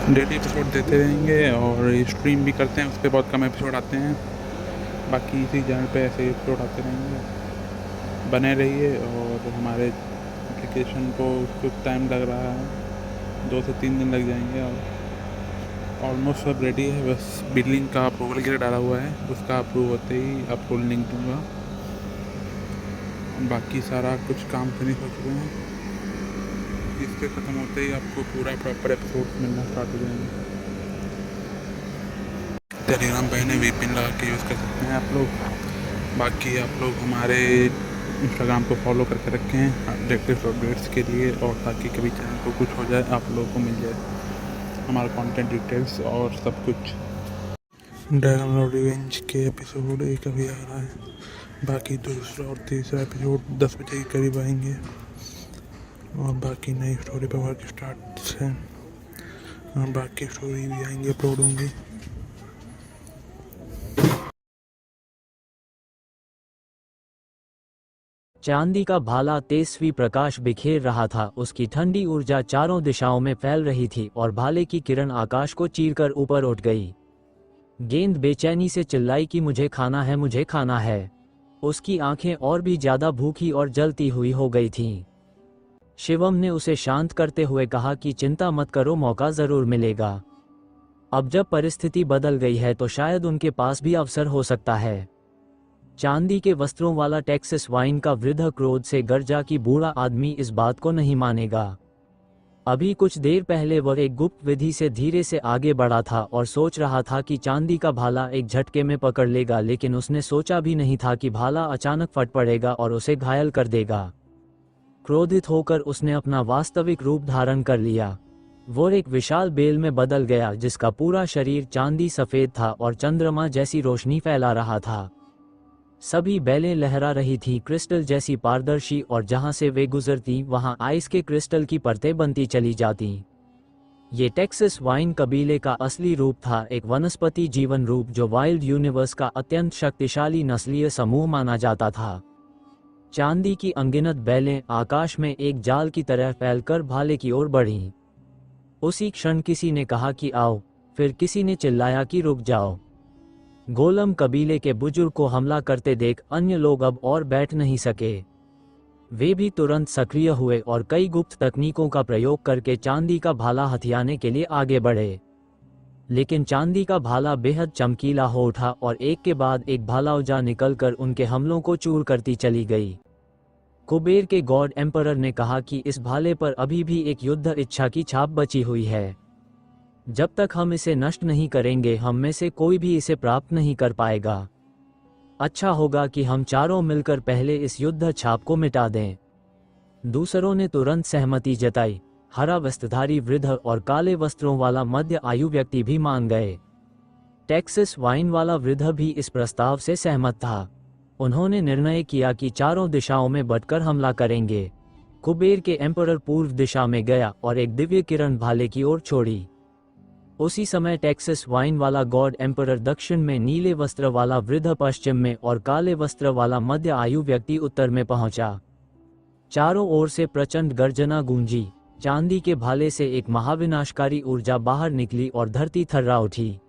Daily episode देते रहेंगे और स्ट्रीम भी करते हैं, उस पर बहुत कम एपिसोड आते हैं। बाकी इसी चैनल पे ऐसे एपिसोड आते रहेंगे। बने रहिए। और हमारे एप्लीकेशन को कुछ टाइम लग रहा है, 2 से 3 दिन लग जाएंगे और ऑलमोस्ट सब रेडी है। बस बिलिंग का अप्रूवल के लिए डाला हुआ है, उसका अप्रूव होते ही आपको लिंक दूंगा। बाकी सारा कुछ काम फिनिश हो चुके हैं। इसके ख़त्म होते ही आपको पूरा प्रॉपर एपिसोड मिलना स्टार्ट हो जाएंगे। टेलीग्राम पे है, वीपीएन लगा के यूज़ कर सकते हैं आप लोग। बाकी आप लोग हमारे इंस्टाग्राम को फॉलो करके रखें लेटेस्ट अपडेट्स के लिए, और ताकि कभी चैनल को कुछ हो जाए आप लोगों को मिल जाए हमारा कंटेंट डिटेल्स और सब कुछ। ड्रैगन लॉर्ड रिवेंज के एपिसोड एक अभी आ रहा है। बाकी दूसरा और तीसरा एपिसोड 10 बजे के करीब आएंगे। और बाकी नई स्टोरी पर वर्क स्टार्ट है, और बाकी स्टोरी भी आएंगे, अपलोड होंगी। चांदी का भाला तेजस्वी प्रकाश बिखेर रहा था। उसकी ठंडी ऊर्जा चारों दिशाओं में फैल रही थी और भाले की किरण आकाश को चीरकर ऊपर उठ गई। गेंद बेचैनी से चिल्लाई कि मुझे खाना है, मुझे खाना है। उसकी आंखें और भी ज्यादा भूखी और जलती हुई हो गई थीं। शिवम ने उसे शांत करते हुए कहा कि चिंता मत करो, मौका जरूर मिलेगा। अब जब परिस्थिति बदल गई है तो शायद उनके पास भी अवसर हो सकता है। चांदी के वस्त्रों वाला टेक्सास वाइन का वृद्ध क्रोध से गरजा कि बूढ़ा आदमी इस बात को नहीं मानेगा। अभी कुछ देर पहले वह एक गुप्त विधि से धीरे से आगे बढ़ा था और सोच रहा था कि चांदी का भाला एक झटके में पकड़ लेगा, लेकिन उसने सोचा भी नहीं था कि भाला अचानक फट पड़ेगा और उसे घायल कर देगा। क्रोधित होकर उसने अपना वास्तविक रूप धारण कर लिया। वो एक विशाल बेल में बदल गया जिसका पूरा शरीर चांदी सफेद था और चंद्रमा जैसी रोशनी फैला रहा था। सभी बेलें लहरा रही थीं, क्रिस्टल जैसी पारदर्शी, और जहां से वे गुजरती वहां आइस के क्रिस्टल की परतें बनती चली जाती। ये टेक्सास वाइन कबीले का असली रूप था, एक वनस्पति जीवन रूप जो वाइल्ड यूनिवर्स का अत्यंत शक्तिशाली नस्लीय समूह माना जाता था। चांदी की अनगिनत बेलें आकाश में एक जाल की तरह फैलकर भाले की ओर बढ़ीं। उसी क्षण किसी ने कहा कि आओ, फिर किसी ने चिल्लाया कि रुक जाओ। गोलम कबीले के बुजुर्ग को हमला करते देख अन्य लोग अब और बैठ नहीं सके। वे भी तुरंत सक्रिय हुए और कई गुप्त तकनीकों का प्रयोग करके चांदी का भाला हथियाने के लिए आगे बढ़े। लेकिन चांदी का भाला बेहद चमकीला हो उठा और एक के बाद एक भालाउजा निकलकर उनके हमलों को चूर करती चली गई। कुबेर के गॉड एम्परर ने कहा कि इस भाले पर अभी भी एक युद्ध इच्छा की छाप बची हुई है। जब तक हम इसे नष्ट नहीं करेंगे हम में से कोई भी इसे प्राप्त नहीं कर पाएगा। अच्छा होगा कि हम चारों मिलकर पहले इस युद्ध छाप को मिटा दें। दूसरों ने तुरंत सहमति जताई। हरा वस्त्रधारी वृद्ध और काले वस्त्रों वाला मध्य आयु व्यक्ति भी मान गए। टेक्सास वाइन वाला वृद्ध भी इस प्रस्ताव से सहमत था। उन्होंने निर्णय किया कि चारों दिशाओं में बंटकर हमला करेंगे। कुबेर के एम्परर पूर्व दिशा में गया और एक दिव्य किरण भाले की ओर छोड़ी। उसी समय टेक्सास वाइन वाला गॉड एम्परर दक्षिण में, नीले वस्त्र वाला वृद्ध पश्चिम में और काले वस्त्र वाला मध्य आयु व्यक्ति उत्तर में पहुंचा। चारों ओर से प्रचंड गर्जना गूंजी। चांदी के भाले से एक महाविनाशकारी ऊर्जा बाहर निकली और धरती थर्रा उठी।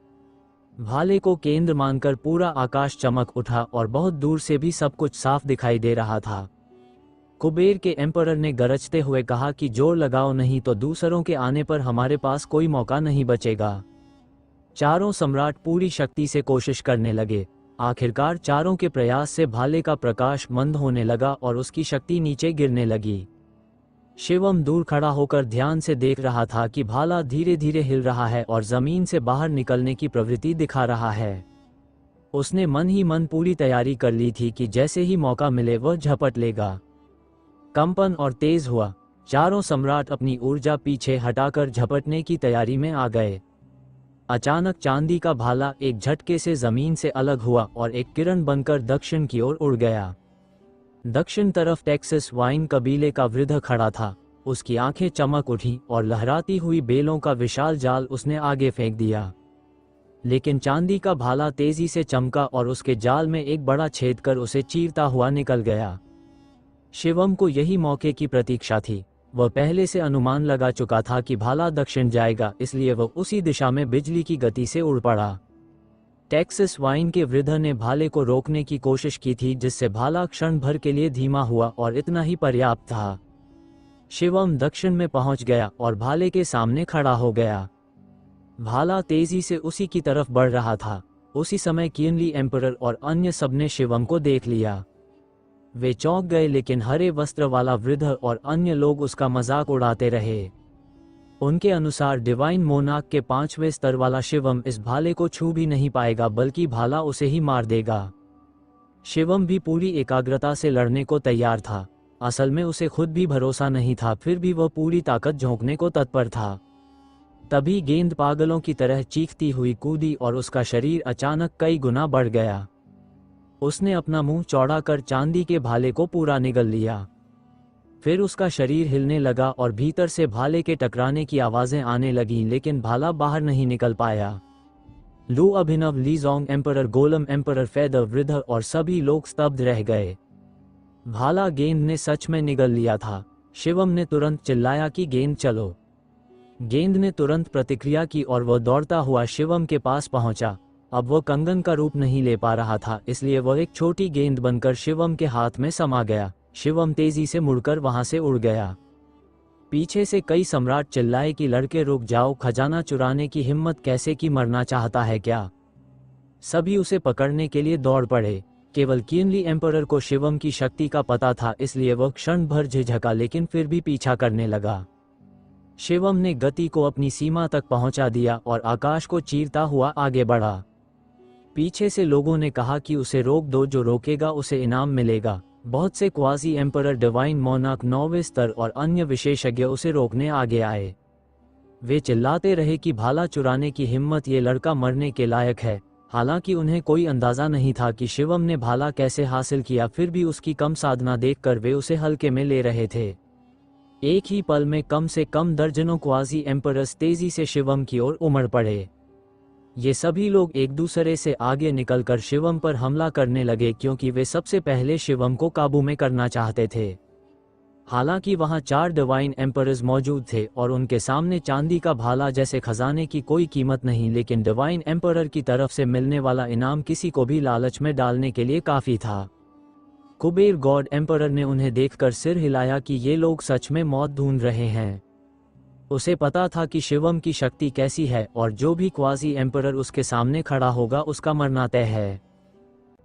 भाले को केंद्र मानकर पूरा आकाश चमक उठा और बहुत दूर से भी सब कुछ साफ दिखाई दे रहा था। कुबेर के एम्परर ने गरजते हुए कहा कि जोर लगाओ, नहीं तो दूसरों के आने पर हमारे पास कोई मौका नहीं बचेगा। चारों सम्राट पूरी शक्ति से कोशिश करने लगे। आखिरकार चारों के प्रयास से भाले का प्रकाश मंद होने लगा और उसकी शक्ति नीचे गिरने लगी। शिवम दूर खड़ा होकर ध्यान से देख रहा था कि भाला धीरे धीरे हिल रहा है और जमीन से बाहर निकलने की प्रवृत्ति दिखा रहा है। उसने मन ही मन पूरी तैयारी कर ली थी कि जैसे ही मौका मिले वह झपट लेगा। कंपन और तेज हुआ। चारों सम्राट अपनी ऊर्जा पीछे हटाकर झपटने की तैयारी में आ गए। अचानक चांदी का भाला एक झटके से जमीन से अलग हुआ और एक किरण बनकर दक्षिण की ओर उड़ गया। दक्षिण तरफ टेक्सास वाइन कबीले का वृद्ध खड़ा था। उसकी आंखें चमक उठी और लहराती हुई बेलों का विशाल जाल उसने आगे फेंक दिया। लेकिन चांदी का भाला तेजी से चमका और उसके जाल में एक बड़ा छेद कर उसे चीरता हुआ निकल गया। शिवम को यही मौके की प्रतीक्षा थी। वह पहले से अनुमान लगा चुका था कि भाला दक्षिण जाएगा, इसलिए वह उसी दिशा में बिजली की गति से उड़ पड़ा। टेक्सास वाइन के वृद्ध ने भाले को रोकने की कोशिश की थी, जिससे भाला क्षण भर के लिए धीमा हुआ और इतना ही पर्याप्त था। शिवम दक्षिण में पहुंच गया और भाले के सामने खड़ा हो गया। भाला तेजी से उसी की तरफ बढ़ रहा था। उसी समय किनली एम्परर और अन्य सबने शिवम को देख लिया। वे चौंक गए, लेकिन हरे वस्त्र वाला वृद्ध और अन्य लोग उसका मजाक उड़ाते रहे। उनके अनुसार डिवाइन मोनार्क के 5वें स्तर वाला शिवम इस भाले को छू भी नहीं पाएगा, बल्कि भाला उसे ही मार देगा। शिवम भी पूरी एकाग्रता से लड़ने को तैयार था। असल में उसे खुद भी भरोसा नहीं था, फिर भी वह पूरी ताकत झोंकने को तत्पर था। तभी गेंद पागलों की तरह चीखती हुई कूदी और उसका शरीर अचानक कई गुना बढ़ गया। उसने अपना मुंह चौड़ा कर चांदी के भाले को पूरा निगल लिया। फिर उसका शरीर हिलने लगा और भीतर से भाले के टकराने की आवाजें आने लगीं, लेकिन भाला बाहर नहीं निकल पाया। लू अभिनव, लीजोंग एम्परर, गोलम एम्परर, फेदर, वृद्ध और सभी लोग स्तब्ध रह गए। भाला गेंद ने सच में निगल लिया था। शिवम ने तुरंत चिल्लाया कि गेंद चलो। गेंद ने तुरंत प्रतिक्रिया की और वह दौड़ता हुआ शिवम के पास पहुंचा। अब वह कंगन का रूप नहीं ले पा रहा था, इसलिए वह एक छोटी गेंद बनकर शिवम के हाथ में समा गया। शिवम तेजी से मुड़कर वहां से उड़ गया। पीछे से कई सम्राट चिल्लाए कि लड़के रुक जाओ, खजाना चुराने की हिम्मत कैसे की, मरना चाहता है क्या। सभी उसे पकड़ने के लिए दौड़ पड़े। केवल किनली एम्परर को शिवम की शक्ति का पता था, इसलिए वह क्षण भर झिझका, लेकिन फिर भी पीछा करने लगा। शिवम ने गति को अपनी सीमा तक पहुंचा दिया और आकाश को चीरता हुआ आगे बढ़ा। पीछे से लोगों ने कहा कि उसे रोक दो, जो रोकेगा उसे इनाम मिलेगा। बहुत से क्वाजी एम्परर, डिवाइन मोनार्क, 9वें स्तर और अन्य विशेषज्ञ उसे रोकने आगे आए। वे चिल्लाते रहे कि भाला चुराने की हिम्मत, ये लड़का मरने के लायक है। हालांकि उन्हें कोई अंदाजा नहीं था कि शिवम ने भाला कैसे हासिल किया, फिर भी उसकी कम साधना देखकर वे उसे हल्के में ले रहे थे। एक ही पल में कम से कम दर्जनों क्वाजी एम्परर्स तेजी से शिवम की ओर उमड़ पड़े। ये सभी लोग एक दूसरे से आगे निकलकर शिवम पर हमला करने लगे, क्योंकि वे सबसे पहले शिवम को काबू में करना चाहते थे। हालांकि वहां 4 डिवाइन एम्परर्स मौजूद थे और उनके सामने चांदी का भाला जैसे खजाने की कोई कीमत नहीं, लेकिन डिवाइन एम्परर की तरफ से मिलने वाला इनाम किसी को भी लालच में डालने के लिए काफी था। कुबेर गॉड एम्परर ने उन्हें देखकर सिर हिलाया कि ये लोग सच में मौत ढूंढ रहे हैं। उसे पता था कि शिवम की शक्ति कैसी है और जो भी क्वाजी एम्परर उसके सामने खड़ा होगा उसका मरना तय है।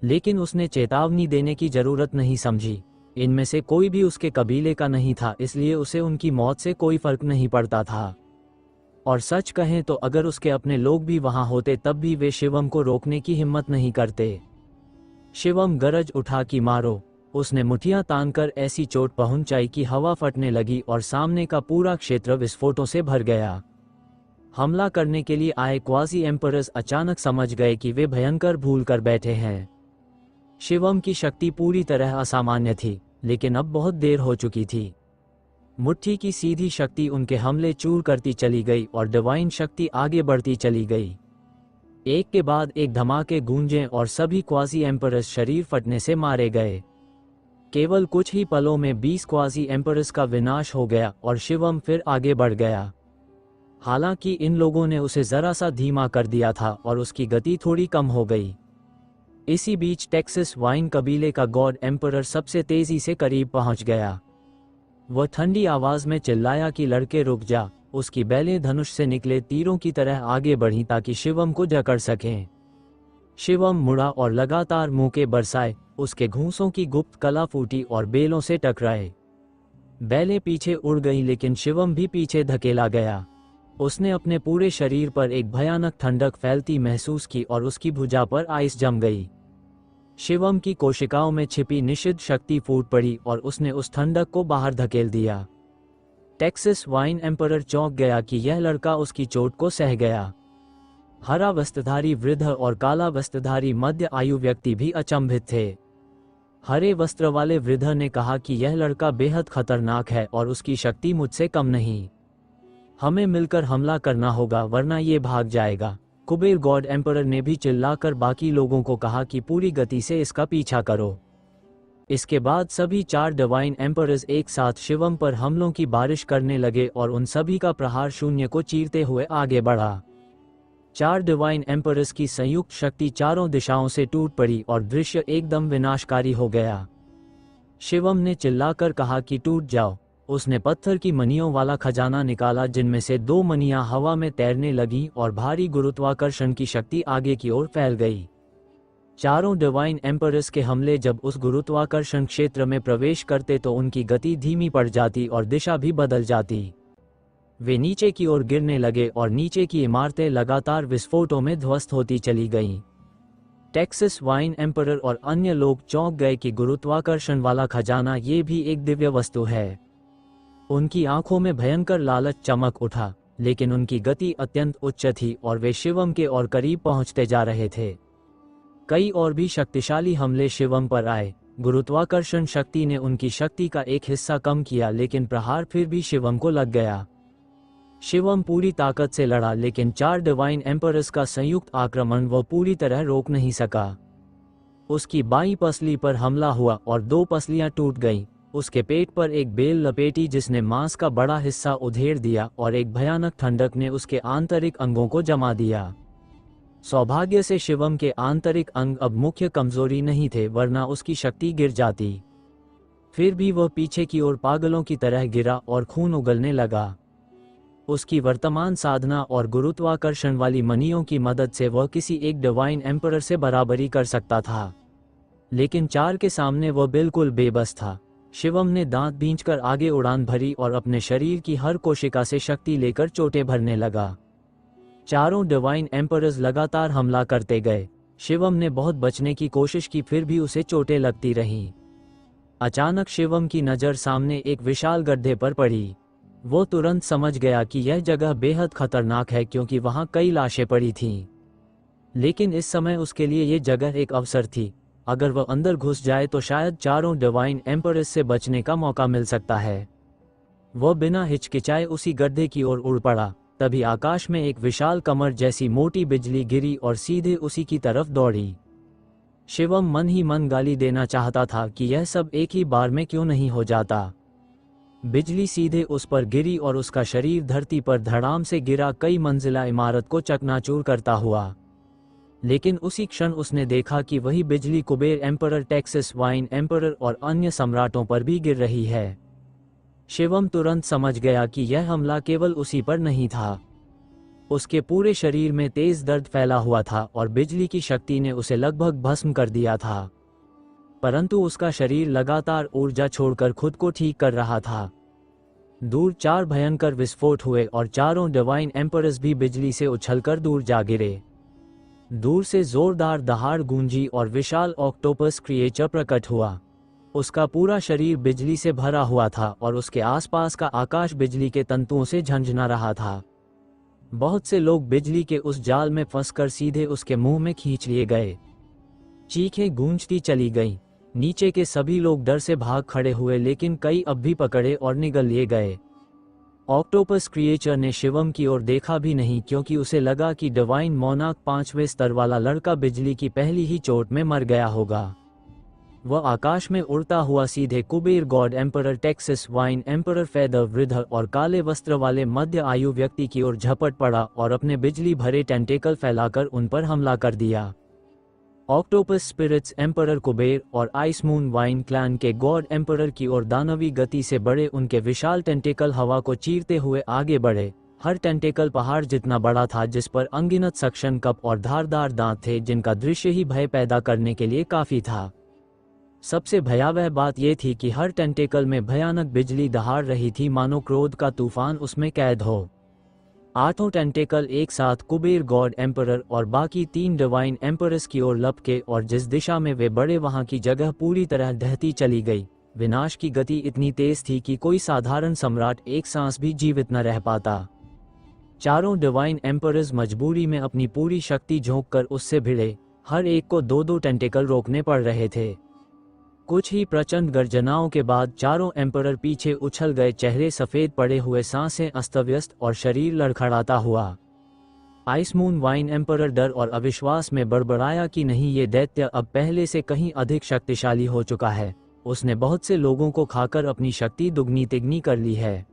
लेकिन उसने चेतावनी देने की जरूरत नहीं समझी। इनमें से कोई भी उसके कबीले का नहीं था, इसलिए उसे उनकी मौत से कोई फर्क नहीं पड़ता था। और सच कहें तो अगर उसके अपने लोग भी वहां होते तब भी वे शिवम को रोकने की हिम्मत नहीं करते। शिवम गरज उठा कि मारो। उसने मुठियां तानकर ऐसी चोट पहुंचाई कि हवा फटने लगी और सामने का पूरा क्षेत्र विस्फोटों से भर गया। हमला करने के लिए आए क्वाजी एम्परर्स अचानक समझ गए कि वे भयंकर भूल कर बैठे हैं। शिवम की शक्ति पूरी तरह असामान्य थी, लेकिन अब बहुत देर हो चुकी थी। मुट्ठी की सीधी शक्ति उनके हमले चूर करती चली गई और डिवाइन शक्ति आगे बढ़ती चली गई। एक के बाद एक धमाके गूंजे और सभी क्वाजी एम्परर्स शरीर फटने से मारे गए। केवल कुछ ही पलों में 20 क्वाजी एम्परर्स का विनाश हो गया और शिवम फिर आगे बढ़ गया। हालांकि इन लोगों ने उसे जरा सा धीमा कर दिया था और उसकी गति थोड़ी कम हो गई। इसी बीच टेक्सास वाइन कबीले का गॉड एम्परर सबसे तेजी से करीब पहुंच गया। वह ठंडी आवाज में चिल्लाया कि लड़के रुक जा। उसकी बैलें धनुष से निकले तीरों की तरह आगे बढ़ीं ताकि शिवम को जकड़ सकें। शिवम मुड़ा और लगातार मुक्के बरसाए। उसके घूंसों की गुप्त कला फूटी और बेलों से टकराए। बैलें पीछे उड़ गईं, लेकिन शिवम भी पीछे धकेला गया। उसने अपने पूरे शरीर पर एक भयानक ठंडक फैलती महसूस की और उसकी भुजा पर आइस जम गई। शिवम की कोशिकाओं में छिपी निषिद्ध शक्ति फूट पड़ी और उसने उस ठंडक को बाहर धकेल दिया। टेक्सास वाइन एम्परर चौंक गया कि यह लड़का उसकी चोट को सह गया। हरा वस्त्रधारी वृद्ध और काला वस्त्रधारी मध्य आयु व्यक्ति भी अचंभित थे। हरे वस्त्र वाले वृद्ध ने कहा कि यह लड़का बेहद खतरनाक है और उसकी शक्ति मुझसे कम नहीं। हमें मिलकर हमला करना होगा, वरना ये भाग जाएगा। कुबेर गॉड एम्परर ने भी चिल्लाकर बाकी लोगों को कहा कि पूरी गति से इसका पीछा करो। इसके बाद सभी 4 डिवाइन एम्परर्स एक साथ शिवम पर हमलों की बारिश करने लगे और उन सभी का प्रहार शून्य को चीरते हुए आगे बढ़ा। 4 डिवाइन एम्परर्स की संयुक्त शक्ति चारों दिशाओं से टूट पड़ी और दृश्य एकदम विनाशकारी हो गया। शिवम ने चिल्लाकर कहा कि टूट जाओ। उसने पत्थर की मणियों वाला खजाना निकाला जिनमें से 2 मणियां हवा में तैरने लगीं और भारी गुरुत्वाकर्षण की शक्ति आगे की ओर फैल गई। चारों डिवाइन एम्परर्स के हमले जब उस गुरुत्वाकर्षण क्षेत्र में प्रवेश करते तो उनकी गति धीमी पड़ जाती और दिशा भी बदल जाती। वे नीचे की ओर गिरने लगे और नीचे की इमारतें लगातार विस्फोटों में ध्वस्त होती चली गईं। टेक्सास वाइन एम्परर और अन्य लोग चौंक गए कि गुरुत्वाकर्षण वाला खजाना ये भी एक दिव्य वस्तु है। उनकी आंखों में भयंकर लालच चमक उठा, लेकिन उनकी गति अत्यंत उच्च थी और वे शिवम के और करीब पहुंचते जा रहे थे। कई और भी शक्तिशाली हमले शिवम पर आए। गुरुत्वाकर्षण शक्ति ने उनकी शक्ति का एक हिस्सा कम किया, लेकिन प्रहार फिर भी शिवम को लग गया। शिवम पूरी ताकत से लड़ा, लेकिन 4 डिवाइन एम्परर्स का संयुक्त आक्रमण वह पूरी तरह रोक नहीं सका। उसकी बाईं पसली पर हमला हुआ और 2 पसलियां टूट गईं। उसके पेट पर एक बेल लपेटी जिसने मांस का बड़ा हिस्सा उधेड़ दिया और एक भयानक ठंडक ने उसके आंतरिक अंगों को जमा दिया। सौभाग्य से शिवम के आंतरिक अंग अब मुख्य कमजोरी नहीं थे, वरना उसकी शक्ति गिर जाती। फिर भी वह पीछे की ओर पागलों की तरह गिरा और खून उगलने लगा। उसकी वर्तमान साधना और गुरुत्वाकर्षण वाली मणियों की मदद से वह किसी एक डिवाइन एम्परर से बराबरी कर सकता था, लेकिन 4 के सामने वह बिल्कुल बेबस था। शिवम ने दांत भींचकर आगे उड़ान भरी और अपने शरीर की हर कोशिका से शक्ति लेकर चोटें भरने लगा। चारों डिवाइन एम्परर्स लगातार हमला करते गए। शिवम ने बहुत बचने की कोशिश की, फिर भी उसे चोटें लगती रहीं। अचानक शिवम की नज़र सामने एक विशाल गड्ढे पर पड़ी। वो तुरंत समझ गया कि यह जगह बेहद खतरनाक है क्योंकि वहां कई लाशें पड़ी थीं। लेकिन इस समय उसके लिए ये जगह एक अवसर थी। अगर वह अंदर घुस जाए तो शायद चारों डिवाइन एम्परर्स से बचने का मौका मिल सकता है। वह बिना हिचकिचाए उसी गड्ढे की ओर उड़ पड़ा। तभी आकाश में एक विशाल कमर जैसी मोटी बिजली गिरी और सीधे उसी की तरफ दौड़ी। शिवम मन ही मन गाली देना चाहता था कि यह सब एक ही बार में क्यों नहीं हो जाता। बिजली सीधे उस पर गिरी और उसका शरीर धरती पर धड़ाम से गिरा, कई मंजिला इमारत को चकनाचूर करता हुआ। लेकिन उसी क्षण उसने देखा कि वही बिजली Kuber emperor, Texas wine emperor और अन्य सम्राटों पर भी गिर रही है। शिवम तुरंत समझ गया कि यह हमला केवल उसी पर नहीं था। उसके पूरे शरीर में तेज दर्द फैला हुआ था और बिजली की शक्ति ने उसे लगभग भस्म कर दिया था। परंतु उसका शरीर लगातार ऊर्जा छोड़कर खुद को ठीक कर रहा था। दूर 4 भयंकर विस्फोट हुए और चारों डिवाइन एम्परर्स भी बिजली से उछलकर दूर जा गिरे। दूर से जोरदार दहाड़ गूंजी और विशाल ऑक्टोपस क्रिएचर प्रकट हुआ। उसका पूरा शरीर बिजली से भरा हुआ था और उसके आसपास का आकाश बिजली के तंतुओं से झंझना रहा था। बहुत से लोग बिजली के उस जाल में फंसकर सीधे उसके मुंह में खींच लिए गए। चीखें गूंजती चली गईं। नीचे के सभी लोग डर से भाग खड़े हुए, लेकिन कई अब भी पकड़े और निगल लिए गए। ऑक्टोपस क्रिएचर ने शिवम की ओर देखा भी नहीं, क्योंकि उसे लगा कि डिवाइन मोनार्क 5वें स्तर वाला लड़का बिजली की पहली ही चोट में मर गया होगा। वह आकाश में उड़ता हुआ सीधे Kuber God emperor, Texas wine emperor, feather वृद्ध और काले वस्त्र वाले मध्य आयु व्यक्ति की ओर झपट पड़ा और अपने बिजली भरे टेंटेकल फैलाकर उन पर हमला कर दिया। ऑक्टोपस स्पिरिट्स एम्परर कुबेर और आइस मून वाइन क्लैन के गॉड एम्परर की ओर दानवी गति से बढ़े उनके विशाल टेंटेकल हवा को चीरते हुए आगे बढ़े। हर टेंटेकल पहाड़ जितना बड़ा था, जिस पर अनगिनत सक्शन कप और धारदार दांत थे, जिनका दृश्य ही भय पैदा करने के लिए काफी था। सबसे भयावह बात यह थी कि हर टेंटेकल में भयानक बिजली दहाड़ रही थी, मानो क्रोध का तूफान उसमें कैद हो। 8 टेंटेकल एक साथ कुबेर गॉड एम्परर और बाकी 3 डिवाइन एम्परर्स की ओर लपके और जिस दिशा में वे बढ़े वहां की जगह पूरी तरह ढहती चली गई। विनाश की गति इतनी तेज थी कि कोई साधारण सम्राट एक सांस भी जीवित न रह पाता। चारों डिवाइन एम्परर्स मजबूरी में अपनी पूरी शक्ति झोंककर उससे भिड़े। हर एक को 2-2 टेंटेकल रोकने पड़ रहे थे। कुछ ही प्रचंड गर्जनाओं के बाद चारों एम्परर पीछे उछल गए, चेहरे सफेद पड़े हुए, सांसें अस्तव्यस्त और शरीर लड़खड़ाता हुआ। आइस मून वाइन एम्परर डर और अविश्वास में बड़बड़ाया कि नहीं, ये दैत्य अब पहले से कहीं अधिक शक्तिशाली हो चुका है। उसने बहुत से लोगों को खाकर अपनी शक्ति दुगनी तिगनी कर ली है।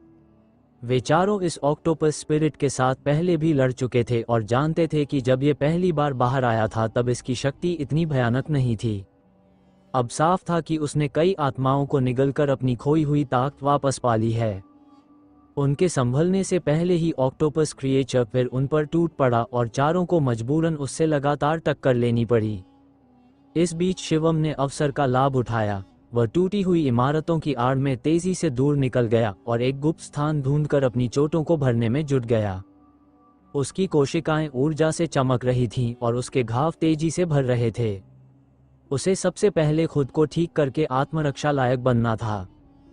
वे चारों इस ऑक्टोपस स्पिरिट के साथ पहले भी लड़ चुके थे और जानते थे कि जब ये पहली बार बाहर आया था तब इसकी शक्ति इतनी भयानक नहीं थी। अब साफ था कि उसने कई आत्माओं को निगलकर अपनी खोई हुई ताकत वापस पा ली है। उनके संभलने से पहले ही ऑक्टोपस क्रिएचर फिर उन पर टूट पड़ा और चारों को मजबूरन उससे लगातार टक्कर लेनी पड़ी। इस बीच शिवम ने अवसर का लाभ उठाया। वह टूटी हुई इमारतों की आड़ में तेजी से दूर निकल गया और एक गुप्त स्थान ढूंढकर अपनी चोटों को भरने में जुट गया। उसकी कोशिकाएं ऊर्जा से चमक रही थीं और उसके घाव तेजी से भर रहे थे। उसे सबसे पहले खुद को ठीक करके आत्मरक्षा लायक बनना था।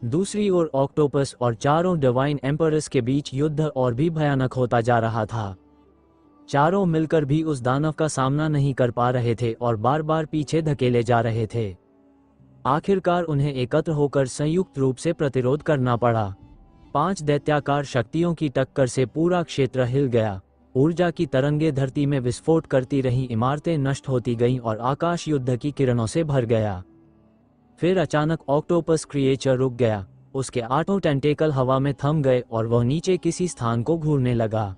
दूसरी ओर ऑक्टोपस और चारों डिवाइन एम्परर्स के बीच युद्ध और भी भयानक होता जा रहा था। चारों मिलकर भी उस दानव का सामना नहीं कर पा रहे थे और बार बार पीछे धकेले जा रहे थे। आखिरकार उन्हें एकत्र होकर संयुक्त रूप से प्रतिरोध करना पड़ा। 5 दैत्याकार शक्तियों की टक्कर से पूरा क्षेत्र हिल गया। ऊर्जा की तरंगे धरती में विस्फोट करती रहीं, इमारतें नष्ट होती गईं और आकाश युद्ध की किरणों से भर गया। फिर अचानक ऑक्टोपस क्रिएचर रुक गया। उसके 8 टेंटेकल हवा में थम गए और वह नीचे किसी स्थान को घूरने लगा।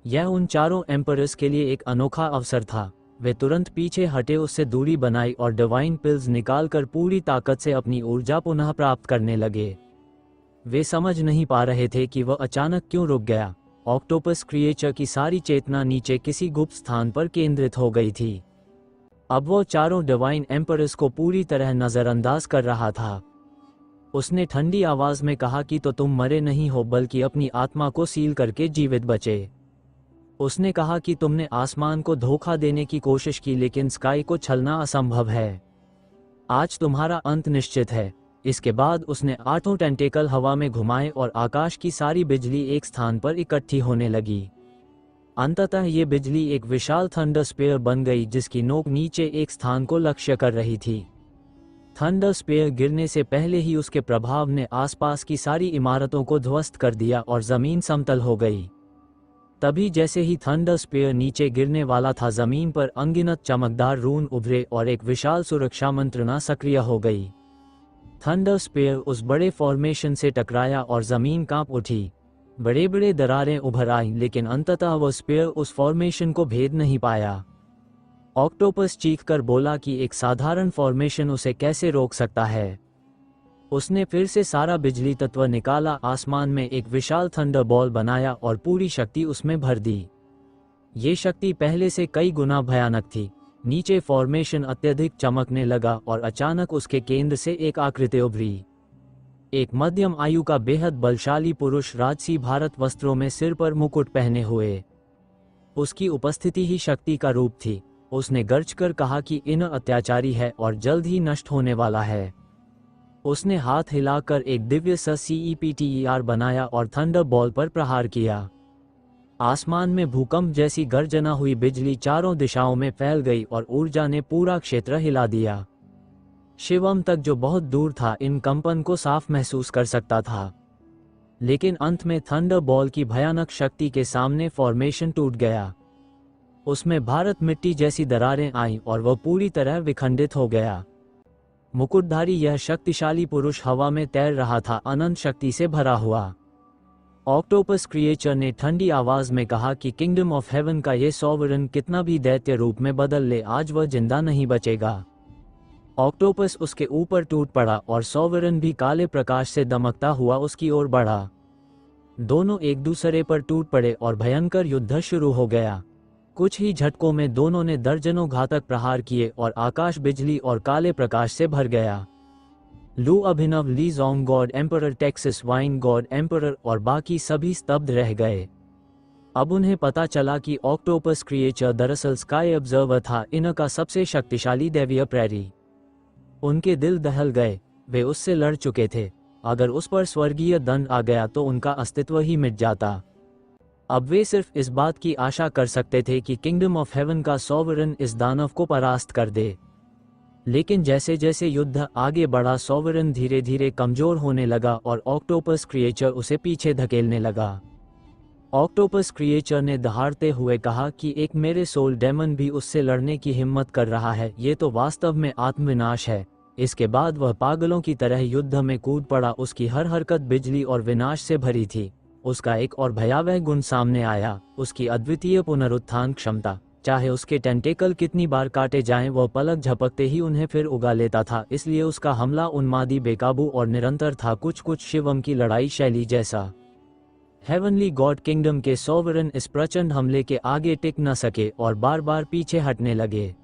यह उन चारों एम्परर्स के लिए एक अनोखा अवसर था। वे तुरंत पीछे हटे, उससे दूरी बनाई और डिवाइन पिल्स निकालकर पूरी ताकत से अपनी ऊर्जा पुनः प्राप्त करने लगे। वे समझ नहीं पा रहे थे कि वह अचानक क्यों रुक गया। ऑक्टोपस क्रिएचर की सारी चेतना नीचे किसी गुप्त स्थान पर केंद्रित हो गई थी। अब वो चारों डिवाइन एम्परर्स को पूरी तरह नजरअंदाज कर रहा था। उसने ठंडी आवाज में कहा कि तो तुम मरे नहीं हो बल्कि अपनी आत्मा को सील करके जीवित बचे। उसने कहा कि तुमने आसमान को धोखा देने की कोशिश की लेकिन स्काई को छलना असंभव है। आज तुम्हारा अंत निश्चित है। इसके बाद उसने 8 टेंटेकल हवा में घुमाए और आकाश की सारी बिजली एक स्थान पर इकट्ठी होने लगी। अंततः ये बिजली एक विशाल थंडर स्पेयर बन गई जिसकी नोक नीचे एक स्थान को लक्ष्य कर रही थी। थंडर स्पेयर गिरने से पहले ही उसके प्रभाव ने आसपास की सारी इमारतों को ध्वस्त कर दिया और जमीन समतल हो गई। तभी जैसे ही थंडर स्पेयर नीचे गिरने वाला था, जमीन पर अनगिनत चमकदार रून उभरे और एक विशाल सुरक्षा मंत्रणा सक्रिय हो गई। थंडर स्पेयर उस बड़े फॉर्मेशन से टकराया और जमीन कांप उठी। बड़े बड़े दरारें उभर आईं, लेकिन अंततः वह स्पेयर उस फॉर्मेशन को भेद नहीं पाया। ऑक्टोपस चीखकर बोला कि एक साधारण फॉर्मेशन उसे कैसे रोक सकता है। उसने फिर से सारा बिजली तत्व निकाला, आसमान में एक विशाल थंडर बॉल बनाया और पूरी शक्ति उसमें भर दी। ये शक्ति पहले से कई गुना भयानक थी। नीचे फॉर्मेशन अत्यधिक चमकने लगा और अचानक उसके केंद्र से एक आकृति उभरी। एक मध्यम आयु का बेहद बलशाली पुरुष, राजसी भारत वस्त्रों में, सिर पर मुकुट पहने हुए। उसकी उपस्थिति ही शक्ति का रूप थी। उसने गर्जकर कहा कि इन अत्याचारी है और जल्द ही नष्ट होने वाला है। उसने हाथ हिलाकर एक दिव्य CEPTER बनाया और थंडर बॉल पर प्रहार किया। आसमान में भूकंप जैसी गर्जना हुई, बिजली चारों दिशाओं में फैल गई और ऊर्जा ने पूरा क्षेत्र हिला दिया। शिवम तक, जो बहुत दूर था, इन कंपन को साफ महसूस कर सकता था। लेकिन अंत में थंडर बॉल की भयानक शक्ति के सामने फॉर्मेशन टूट गया। उसमें भारत मिट्टी जैसी दरारें आईं और वह पूरी तरह विखंडित हो गया। मुकुटधारी यह शक्तिशाली पुरुष हवा में तैर रहा था, अनंत शक्ति से भरा हुआ। ऑक्टोपस क्रिएचर ने ठंडी आवाज में कहा कि किंगडम ऑफ हेवन का ये सॉवरन कितना भी दैत्य रूप में बदल ले, आज वह जिंदा नहीं बचेगा। ऑक्टोपस उसके ऊपर टूट पड़ा और सॉवरन भी काले प्रकाश से दमकता हुआ उसकी ओर बढ़ा। दोनों एक दूसरे पर टूट पड़े और भयंकर युद्ध शुरू हो गया। कुछ ही झटकों में दोनों ने दर्जनों घातक प्रहार किए और आकाश बिजली और काले प्रकाश से भर गया। Lu Abhinav, Li Jong god emperor, Texas wine god emperor और बाकी सभी स्तब्ध रह गए। अब उन्हें पता चला कि ऑक्टोपस क्रिएचर दरअसल स्काई ऑब्जर्वर था, इनका सबसे शक्तिशाली दैवीय प्रैरी। उनके दिल दहल गए। वे उससे लड़ चुके थे। अगर उस पर स्वर्गीय दंड आ गया तो उनका अस्तित्व ही मिट जाता। अब वे सिर्फ इस बात की आशा कर सकते थे कि किंगडम ऑफ हेवन का सॉवरन इस दानव को परास्त कर दे। लेकिन जैसे जैसे युद्ध आगे बढ़ा, सॉवरन धीरे धीरे कमजोर होने लगा और ऑक्टोपस क्रिएचर उसे पीछे धकेलने लगा। ऑक्टोपस क्रिएचर ने दहाड़ते हुए कहा कि एक मेरे सोल डेमन भी उससे लड़ने की हिम्मत कर रहा है। ये तो वास्तव में आत्मविनाश है। इसके बाद वह पागलों की तरह युद्ध में कूद पड़ा। उसकी हर हरकत बिजली और विनाश से भरी थी। उसका एक और भयावह गुण सामने आया, उसकी अद्वितीय पुनरुत्थान क्षमता। चाहे उसके टेंटेकल कितनी बार काटे जाएं, वह पलक झपकते ही उन्हें फिर उगा लेता था। इसलिए उसका हमला उन्मादी, बेकाबू और निरंतर था, कुछ शिवम की लड़ाई शैली जैसा। हेवनली गॉड किंगडम के सॉवरन इस प्रचंड हमले के आगे टिक न सके और बार बार पीछे हटने लगे।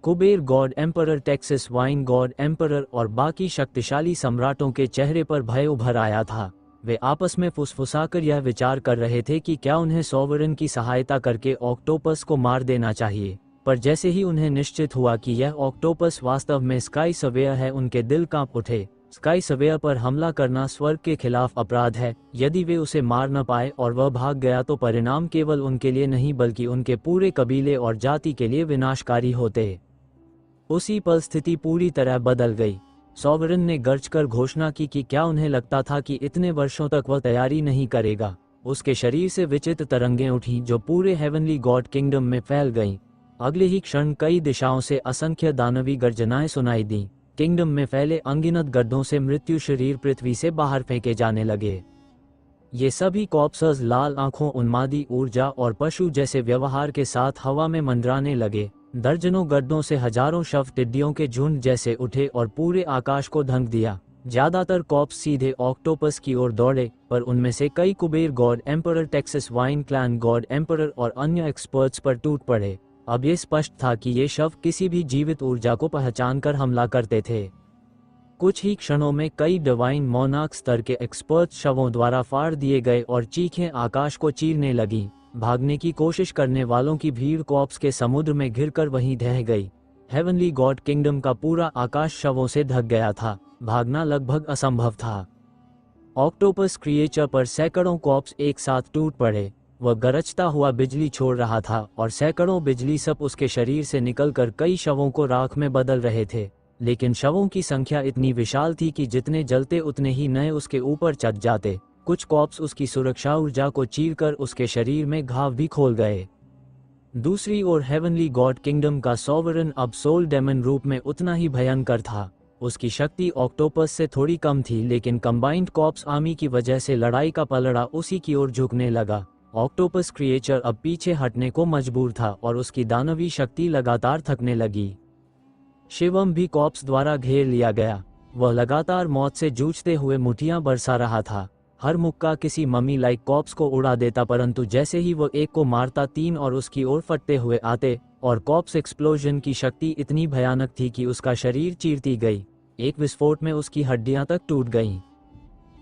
Kuber God emperor, Texas wine god emperor और बाकी शक्तिशाली सम्राटों के चेहरे पर भय उभर आया था। वे आपस में फुसफुसाकर यह विचार कर रहे थे कि क्या उन्हें सॉवरन की सहायता करके ऑक्टोपस को मार देना चाहिए। पर जैसे ही उन्हें निश्चित हुआ कि यह ऑक्टोपस वास्तव में स्काई सर्वेयर है, उनके दिल कांप उठे। स्काई सर्वेयर पर हमला करना स्वर्ग के खिलाफ अपराध है। यदि वे उसे मार न पाए और वह भाग गया तो परिणाम केवल उनके लिए नहीं बल्कि उनके पूरे कबीले और जाति के लिए विनाशकारी होते। उसी पल स्थिति पूरी तरह बदल गई। सॉवरन ने गर्जकर घोषणा की कि क्या उन्हें लगता था कि इतने वर्षों तक वह तैयारी नहीं करेगा। उसके शरीर से विचित्र तरंगें उठीं जो पूरे हेवनली गॉड किंगडम में फैल गईं। अगले ही क्षण कई दिशाओं से असंख्य दानवी गर्जनाएं सुनाई दीं। किंगडम में फैले अनगिनत गड्ढों से मृत्यु शरीर पृथ्वी से बाहर फेंके जाने लगे। ये सभी कॉप्सर्स लाल आंखों, उन्मादी ऊर्जा और पशु जैसे व्यवहार के साथ हवा में मंडराने लगे। दर्जनों गड्ढों से हजारों शव टिड्डियों के झुंड जैसे उठे और पूरे आकाश को ढक दिया। ज्यादातर कॉप्स सीधे ऑक्टोपस की ओर दौड़े, पर उनमें से कई Kuber God emperor, Texas wine clan God emperor और अन्य एक्सपर्ट्स पर टूट पड़े। अब ये स्पष्ट था कि ये शव किसी भी जीवित ऊर्जा को पहचानकर हमला करते थे। कुछ ही क्षणों में कई डिवाइन मोनार्क स्तर के एक्सपर्ट शवों द्वारा फाड़ दिए गए और चीखें आकाश को चीरने लगीं। भागने की कोशिश करने वालों की भीड़ कॉप्स के समुद्र में घिरकर वहीं ढह गई। हेवनली गॉड किंगडम का पूरा आकाश शवों से ढक गया था। भागना लगभग असंभव था। ऑक्टोपस क्रिएचर पर सैकड़ों कॉप्स एक साथ टूट पड़े। वह गरजता हुआ बिजली छोड़ रहा था और सैकड़ों बिजली सप उसके शरीर से निकलकर कई शवों को राख में बदल रहे थे। लेकिन शवों की संख्या इतनी विशाल थी कि जितने जलते उतने ही नए उसके ऊपर चढ़ जाते। कुछ कॉप्स उसकी सुरक्षा ऊर्जा को चीरकर उसके शरीर में घाव भी खोल गए। दूसरी ओर हेवनली गॉड किंगडम का सॉवरन अब सोल डेमन रूप में उतना ही भयंकर था। उसकी शक्ति ऑक्टोपस से थोड़ी कम थी, लेकिन कंबाइंड कॉप्स आर्मी की वजह से लड़ाई का पलड़ा उसी की ओर झुकने लगा। ऑक्टोपस क्रिएचर अब पीछे हटने को मजबूर था और उसकी दानवी शक्ति लगातार थकने लगी। शिवम भी कॉप्स द्वारा घेर लिया गया। वह लगातार मौत से जूझते हुए मुठियां बरसा रहा था। हर मुक्का किसी मम्मी लाइक कॉप्स को उड़ा देता, परंतु जैसे ही वो एक को मारता, तीन और उसकी ओर फटते हुए आते और कॉप्स एक्सप्लोजन की शक्ति इतनी भयानक थी कि उसका शरीर चीरती गई। एक विस्फोट में उसकी हड्डियां तक टूट गईं।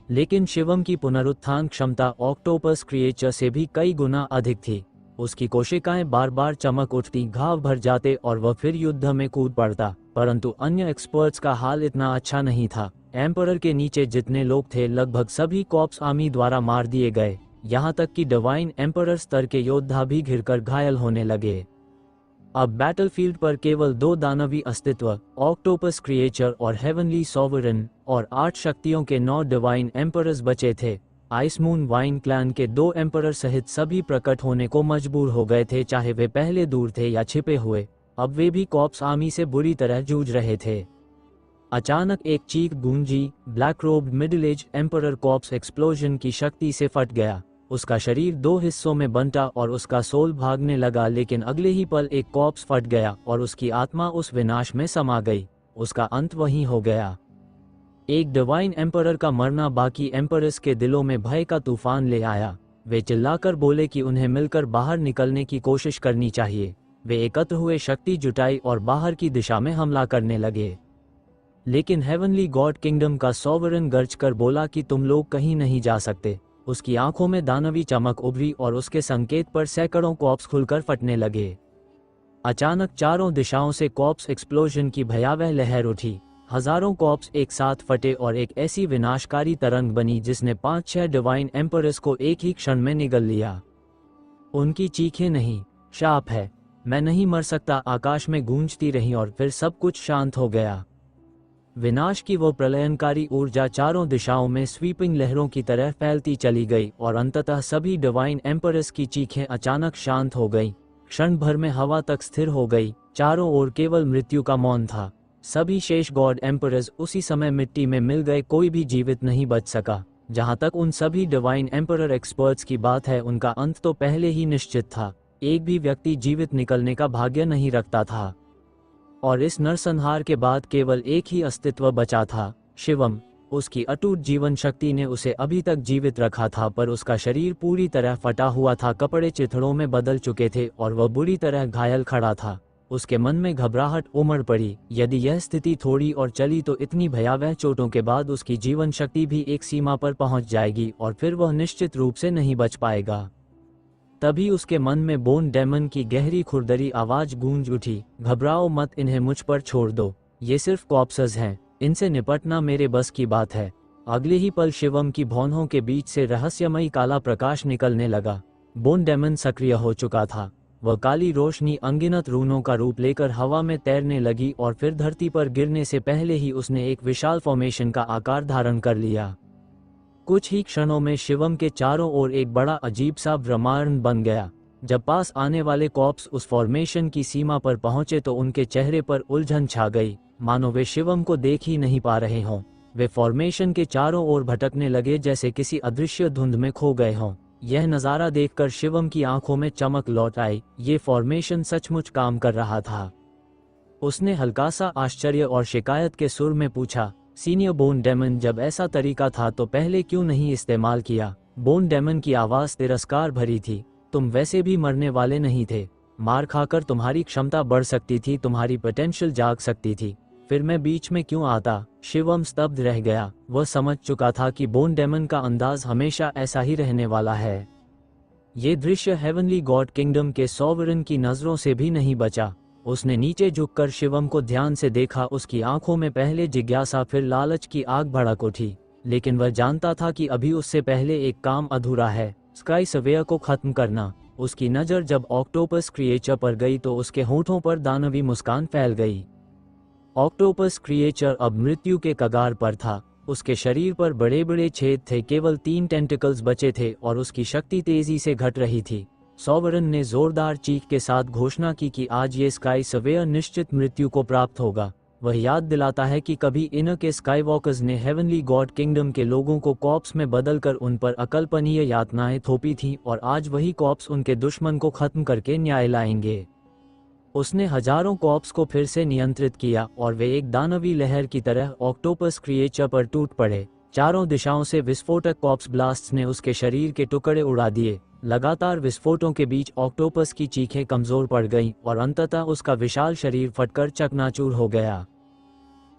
लेकिन शिवम की पुनरुत्थान क्षमता ऑक्टोपस क्रिएचर से भी कई गुना अधिक थी। उसकी कोशिकाएं बार बार चमक उठती, घाव भर जाते और वह फिर युद्ध में कूद पड़ता। परंतु अन्य एक्सपर्ट्स का हाल इतना अच्छा नहीं था। एम्परर के नीचे जितने लोग थे, लगभग सभी कॉप्स आर्मी द्वारा मार दिए गए। यहाँ तक कि डिवाइन एम्परर स्तर के योद्धा भी घिरकर घायल होने लगे। अब बैटलफील्ड पर केवल दो दानवी अस्तित्व, ऑक्टोपस क्रिएचर और हेवनली सॉवरन, और 8 शक्तियों के 9 डिवाइन एम्परर्स बचे थे। आइसमून वाइन क्लैन के 2 एम्परर सहित सभी प्रकट होने को मजबूर हो गए थे, चाहे वे पहले दूर थे या छिपे हुए। अब वे भी कॉप्स आर्मी से बुरी तरह जूझ रहे थे। अचानक एक चीख गूंजी। Black robed middle age emperor corpse explosion की शक्ति से फट गया। उसका शरीर 2 हिस्सों में बंटा और उसका सोल भागने लगा, लेकिन अगले ही पल एक कॉप्स फट गया और उसकी आत्मा उस विनाश में समा गई। उसका अंत वहीं हो गया। एक डिवाइन एम्परर का मरना बाकी एम्परर्स के दिलों में भय का तूफान ले आया। वे चिल्लाकर बोले कि उन्हें मिलकर बाहर निकलने की कोशिश करनी चाहिए। वे एकत्र हुए, शक्ति जुटाई और बाहर की दिशा में हमला करने लगे। लेकिन हेवनली गॉड किंगडम का सॉवरन गर्जकर बोला कि तुम लोग कहीं नहीं जा सकते। उसकी आंखों में दानवी चमक उभरी और उसके संकेत पर सैकड़ों कॉप्स खुलकर फटने लगे। अचानक चारों दिशाओं से कॉप्स एक्सप्लोजन की भयावह लहर उठी। हजारों कॉप्स एक साथ फटे और एक ऐसी विनाशकारी तरंग बनी जिसने 5-6 डिवाइन एम्परर्स को एक ही क्षण में निगल लिया। उनकी चीखें नहीं, शाप है, मैं नहीं मर सकता, आकाश में गूंजती रहीं और फिर सब कुछ शांत हो गया। विनाश की वो प्रलयनकारी ऊर्जा चारों दिशाओं में स्वीपिंग लहरों की तरह फैलती चली गई और अंततः सभी डिवाइन एम्परर्स की चीखें अचानक शांत हो गईं। क्षण भर में हवा तक स्थिर हो गई। चारों ओर केवल मृत्यु का मौन था। सभी शेष गॉड एम्परर्स उसी समय मिट्टी में मिल गए, कोई भी जीवित नहीं बच सका। जहां तक उन सभी डिवाइन एम्परर एक्सपर्ट्स की बात है, उनका अंत तो पहले ही निश्चित था। एक भी व्यक्ति जीवित निकलने का भाग्य नहीं रखता था और इस नरसंहार के बाद केवल एक ही अस्तित्व बचा था, शिवम। उसकी अटूट जीवन शक्ति ने उसे अभी तक जीवित रखा था, पर उसका शरीर पूरी तरह फटा हुआ था, कपड़े चिथड़ों में बदल चुके थे और वह बुरी तरह घायल खड़ा था। उसके मन में घबराहट उमड़ पड़ी। यदि यह स्थिति थोड़ी और चली तो इतनी भयावह चोटों के बाद उसकी जीवन शक्ति भी एक सीमा पर पहुंच जाएगी और फिर वह निश्चित रूप से नहीं बच पाएगा। तभी उसके मन में बोन डेमन की गहरी खुरदरी आवाज गूंज उठी, घबराओ मत, इन्हें मुझ पर छोड़ दो, ये सिर्फ कॉप्सेस हैं, इनसे निपटना मेरे बस की बात है। अगले ही पल शिवम की भौहों के बीच से रहस्यमयी काला प्रकाश निकलने लगा। बोन डेमन सक्रिय हो चुका था। वह काली रोशनी अनगिनत रूनों का रूप लेकर हवा में तैरने लगी और फिर धरती पर गिरने से पहले ही उसने एक विशाल फॉर्मेशन का आकार धारण कर लिया। कुछ ही क्षणों में शिवम के चारों ओर एक बड़ा अजीब सा ब्रह्मांड बन गया। जब पास आने वाले कॉप्स उस फॉर्मेशन की सीमा पर पहुंचे तो उनके चेहरे पर उलझन छा गई, मानो वे शिवम को देख ही नहीं पा रहे हों। वे फॉर्मेशन के चारों ओर भटकने लगे जैसे किसी अदृश्य धुंध में खो गए हों। यह नज़ारा देखकर शिवम की आंखों में चमक लौट आई। ये फॉर्मेशन सचमुच काम कर रहा था। उसने हल्का सा आश्चर्य और शिकायत के सुर में पूछा, सीनियर बोन डेमन, जब ऐसा तरीका था तो पहले क्यों नहीं इस्तेमाल किया? बोन डेमन की आवाज़ तिरस्कार भरी थी। तुम वैसे भी मरने वाले नहीं थे। मार खाकर तुम्हारी क्षमता बढ़ सकती थी, तुम्हारी पोटेंशियल जाग सकती थी। फिर मैं बीच में क्यों आता? शिवम स्तब्ध रह गया। वह समझ चुका था कि बोन डेमन का अंदाज हमेशा ऐसा ही रहने वाला है। ये दृश्य हेवनली गॉड किंगडम के सॉवरन की नज़रों से भी नहीं बचा। उसने नीचे झुककर शिवम को ध्यान से देखा। उसकी आंखों में पहले जिज्ञासा फिर लालच की आग भड़क उठी, लेकिन वह जानता था कि अभी उससे पहले एक काम अधूरा है, स्काई सर्वेयर को खत्म करना। उसकी नज़र जब ऑक्टोपस क्रिएचर पर गई तो उसके होठों पर दानवी मुस्कान फैल गई। ऑक्टोपस क्रिएचर अब मृत्यु के कगार पर था। उसके शरीर पर बड़े बड़े छेद थे, केवल 3 टेंटिकल्स बचे थे और उसकी शक्ति तेजी से घट रही थी। सॉवरन ने जोरदार चीख के साथ घोषणा की कि आज ये स्काई सर्वेयर निश्चित मृत्यु को प्राप्त होगा। वह याद दिलाता है कि कभी इनर के स्काईवॉकर्स ने हेवनली गॉड किंगडम के लोगों को कॉप्स में बदलकर उन पर अकल्पनीय यातनाएं थोपी थीं और आज वही कॉप्स उनके दुश्मन को खत्म करके न्याय लाएंगे। उसने हजारों कॉप्स को फिर से नियंत्रित किया और वे एक दानवी लहर की तरह ऑक्टोपस क्रिएचर पर टूट पड़े। चारों दिशाओं से विस्फोटक कॉप्स ब्लास्ट्स ने उसके शरीर के टुकड़े उड़ा दिए। लगातार विस्फोटों के बीच ऑक्टोपस की चीखें कमजोर पड़ गईं और अंततः उसका विशाल शरीर फटकर चकनाचूर हो गया।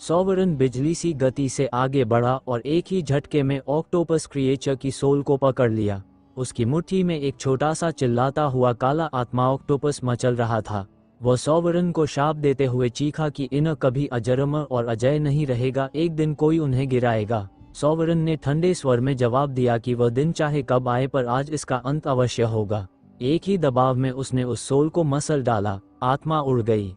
सॉवरन बिजली सी गति से आगे बढ़ा और एक ही झटके में ऑक्टोपस क्रिएचर की सोल को पकड़ लिया। उसकी मुट्ठी में एक छोटा सा चिल्लाता हुआ काला आत्मा ऑक्टोपस मचल रहा था। वह सॉवरन को शाप देते हुए चीखा कि इन्हें कभी अजरमर और अजय नहीं रहेगा, एक दिन कोई उन्हें गिराएगा। सॉवरन ने ठंडे स्वर में जवाब दिया कि वह दिन चाहे कब आए पर आज इसका अंत अवश्य होगा। एक ही दबाव में उसने उस सोल को मसल डाला। आत्मा उड़ गई।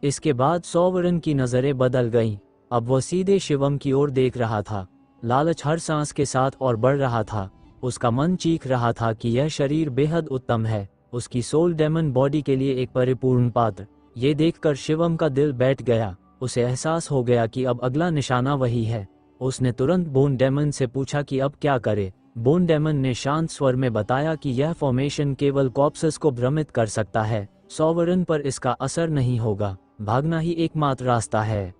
इसके बाद सॉवरन की नजरें बदल गईं। अब वह सीधे शिवम की ओर देख रहा था। लालच हर सांस के साथ और बढ़ रहा था। उसका मन चीख रहा था कि यह शरीर बेहद उत्तम है, उसकी सोल डेमन बॉडी के लिए एक परिपूर्ण पात्र। ये देखकर शिवम का दिल बैठ गया। उसे एहसास हो गया कि अब अगला निशाना वही है। उसने तुरंत बोन डेमन से पूछा कि अब क्या करे। बोन डेमन ने शांत स्वर में बताया कि यह फॉर्मेशन केवल कॉप्सेस को भ्रमित कर सकता है, सॉवरन पर इसका असर नहीं होगा। भागना ही एकमात्र रास्ता है।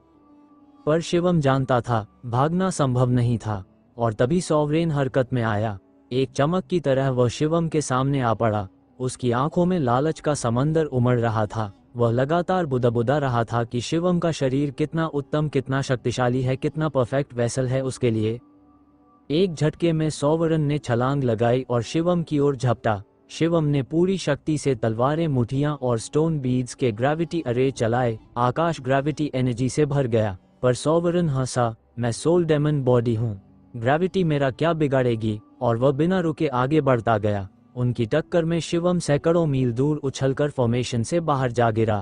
पर शिवम जानता था भागना संभव नहीं था। और तभी सॉवरेन हरकत में आया। एक चमक की तरह वह शिवम के सामने आ पड़ा। उसकी आंखों में लालच का समंदर उमड़ रहा था। वह लगातार बुदबुदा रहा था कि शिवम का शरीर कितना उत्तम, कितना शक्तिशाली है, कितना परफेक्ट वेसल है उसके लिए। एक झटके में सॉवरन ने छलांग लगाई और शिवम की ओर झपटा। शिवम ने पूरी शक्ति से तलवारें, मुठियां और स्टोन बीड्स के ग्रेविटी अरे चलाए। आकाश ग्रेविटी एनर्जी से भर गया। पर सॉवरन हंसा, मैं सोल डेमन बॉडी हूँ, ग्रेविटी मेरा क्या बिगाड़ेगी। और वह बिना रुके आगे बढ़ता गया। उनकी टक्कर में शिवम सैकड़ों मील दूर उछलकर फॉर्मेशन से बाहर जा गिरा।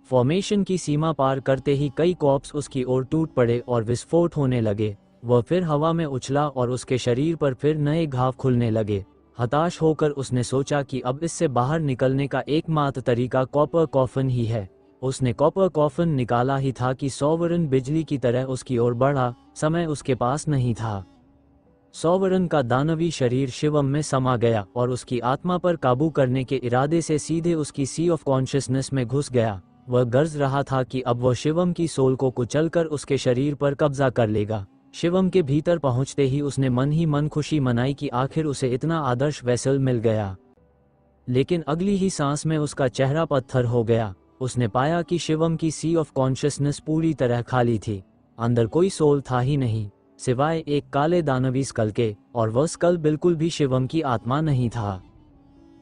फॉर्मेशन की सीमा पार करते ही कई कॉप्स उसकी ओर टूट पड़े और विस्फोट होने लगे। वह फिर हवा में उछला और उसके शरीर पर फिर नए घाव खुलने लगे। हताश होकर उसने सोचा कि अब इससे बाहर निकलने का एकमात्र तरीका कॉपर कॉफन ही है। उसने कॉपर कॉफिन निकाला ही था कि सॉवरन बिजली की तरह उसकी ओर बढ़ा। समय उसके पास नहीं था। सॉवरन का दानवी शरीर शिवम में समा गया और उसकी आत्मा पर काबू करने के इरादे से सीधे उसकी सी ऑफ कॉन्शियसनेस में घुस गया। वह गरज रहा था कि अब वह शिवम की सोल को कुचलकर उसके शरीर पर कब्जा कर लेगा। शिवम के भीतर पहुंचते ही उसने मन ही मन खुशी मनाई कि आखिर उसे इतना आदर्श वेसल मिल गया। लेकिन अगली ही सांस में उसका चेहरा पत्थर हो गया। उसने पाया कि शिवम की सी ऑफ कॉन्शियसनेस पूरी तरह खाली थी। अंदर कोई सोल था ही नहीं, सिवाय एक काले दानवी स्कल के, और वह स्कल बिल्कुल भी शिवम की आत्मा नहीं था।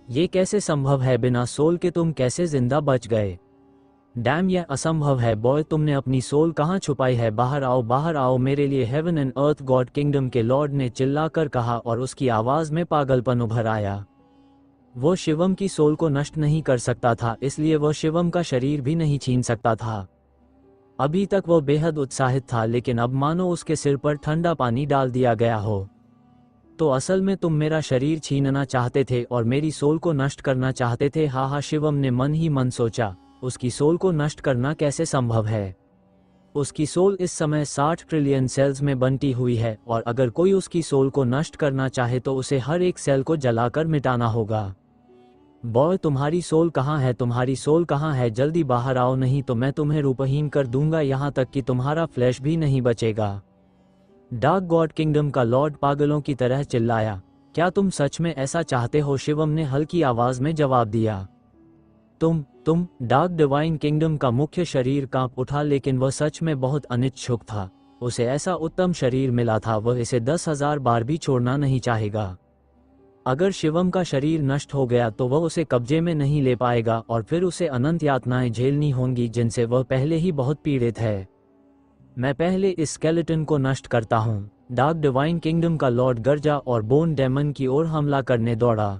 ये कैसे संभव है? बिना सोल के तुम कैसे जिंदा बच गए? डैम, यह असंभव है। बॉय, तुमने अपनी सोल कहाँ छुपाई है? बाहर आओ मेरे लिए। Heaven and earth God kingdom के लॉर्ड ने चिल्लाकर कहा और उसकी आवाज में पागलपन उभर आया। वो शिवम की सोल को नष्ट नहीं कर सकता था, इसलिए वह शिवम का शरीर भी नहीं छीन सकता था। अभी तक वह बेहद उत्साहित था, लेकिन अब मानो उसके सिर पर ठंडा पानी डाल दिया गया हो। तो असल में तुम मेरा शरीर छीनना चाहते थे और मेरी सोल को नष्ट करना चाहते थे? हा, शिवम ने मन ही मन सोचा। उसकी सोल को नष्ट करना कैसे संभव है? उसकी सोल इस समय 60 ट्रिलियन सेल्स में बंटी हुई है, और अगर कोई उसकी सोल को नष्ट करना चाहे तो उसे हर एक सेल को जलाकर मिटाना होगा। बॉय, तुम्हारी सोल कहाँ है? तुम्हारी सोल कहाँ है? जल्दी बाहर आओ, नहीं तो मैं तुम्हें रूपहीन कर दूंगा, यहाँ तक कि तुम्हारा फ्लैश भी नहीं बचेगा। डार्क गॉड किंगडम का लॉर्ड पागलों की तरह चिल्लाया। क्या तुम सच में ऐसा चाहते हो? शिवम ने हल्की आवाज में जवाब दिया। तुम डार्क डिवाइन किंगडम का मुख्य शरीर कांप उठा, लेकिन वह सच में बहुत अनिच्छुक था। उसे ऐसा उत्तम शरीर मिला था, वह इसे 10,000 बार भी छोड़ना नहीं चाहेगा। अगर शिवम का शरीर नष्ट हो गया तो वह उसे कब्जे में नहीं ले पाएगा और फिर उसे अनंत यातनाएं झेलनी होंगी जिनसे वह पहले ही बहुत पीड़ित है। मैं पहले इस स्केलेटन को नष्ट करता हूँ। डार्क डिवाइन किंगडम का लॉर्ड गरजा और बोन डेमन की ओर हमला करने दौड़ा,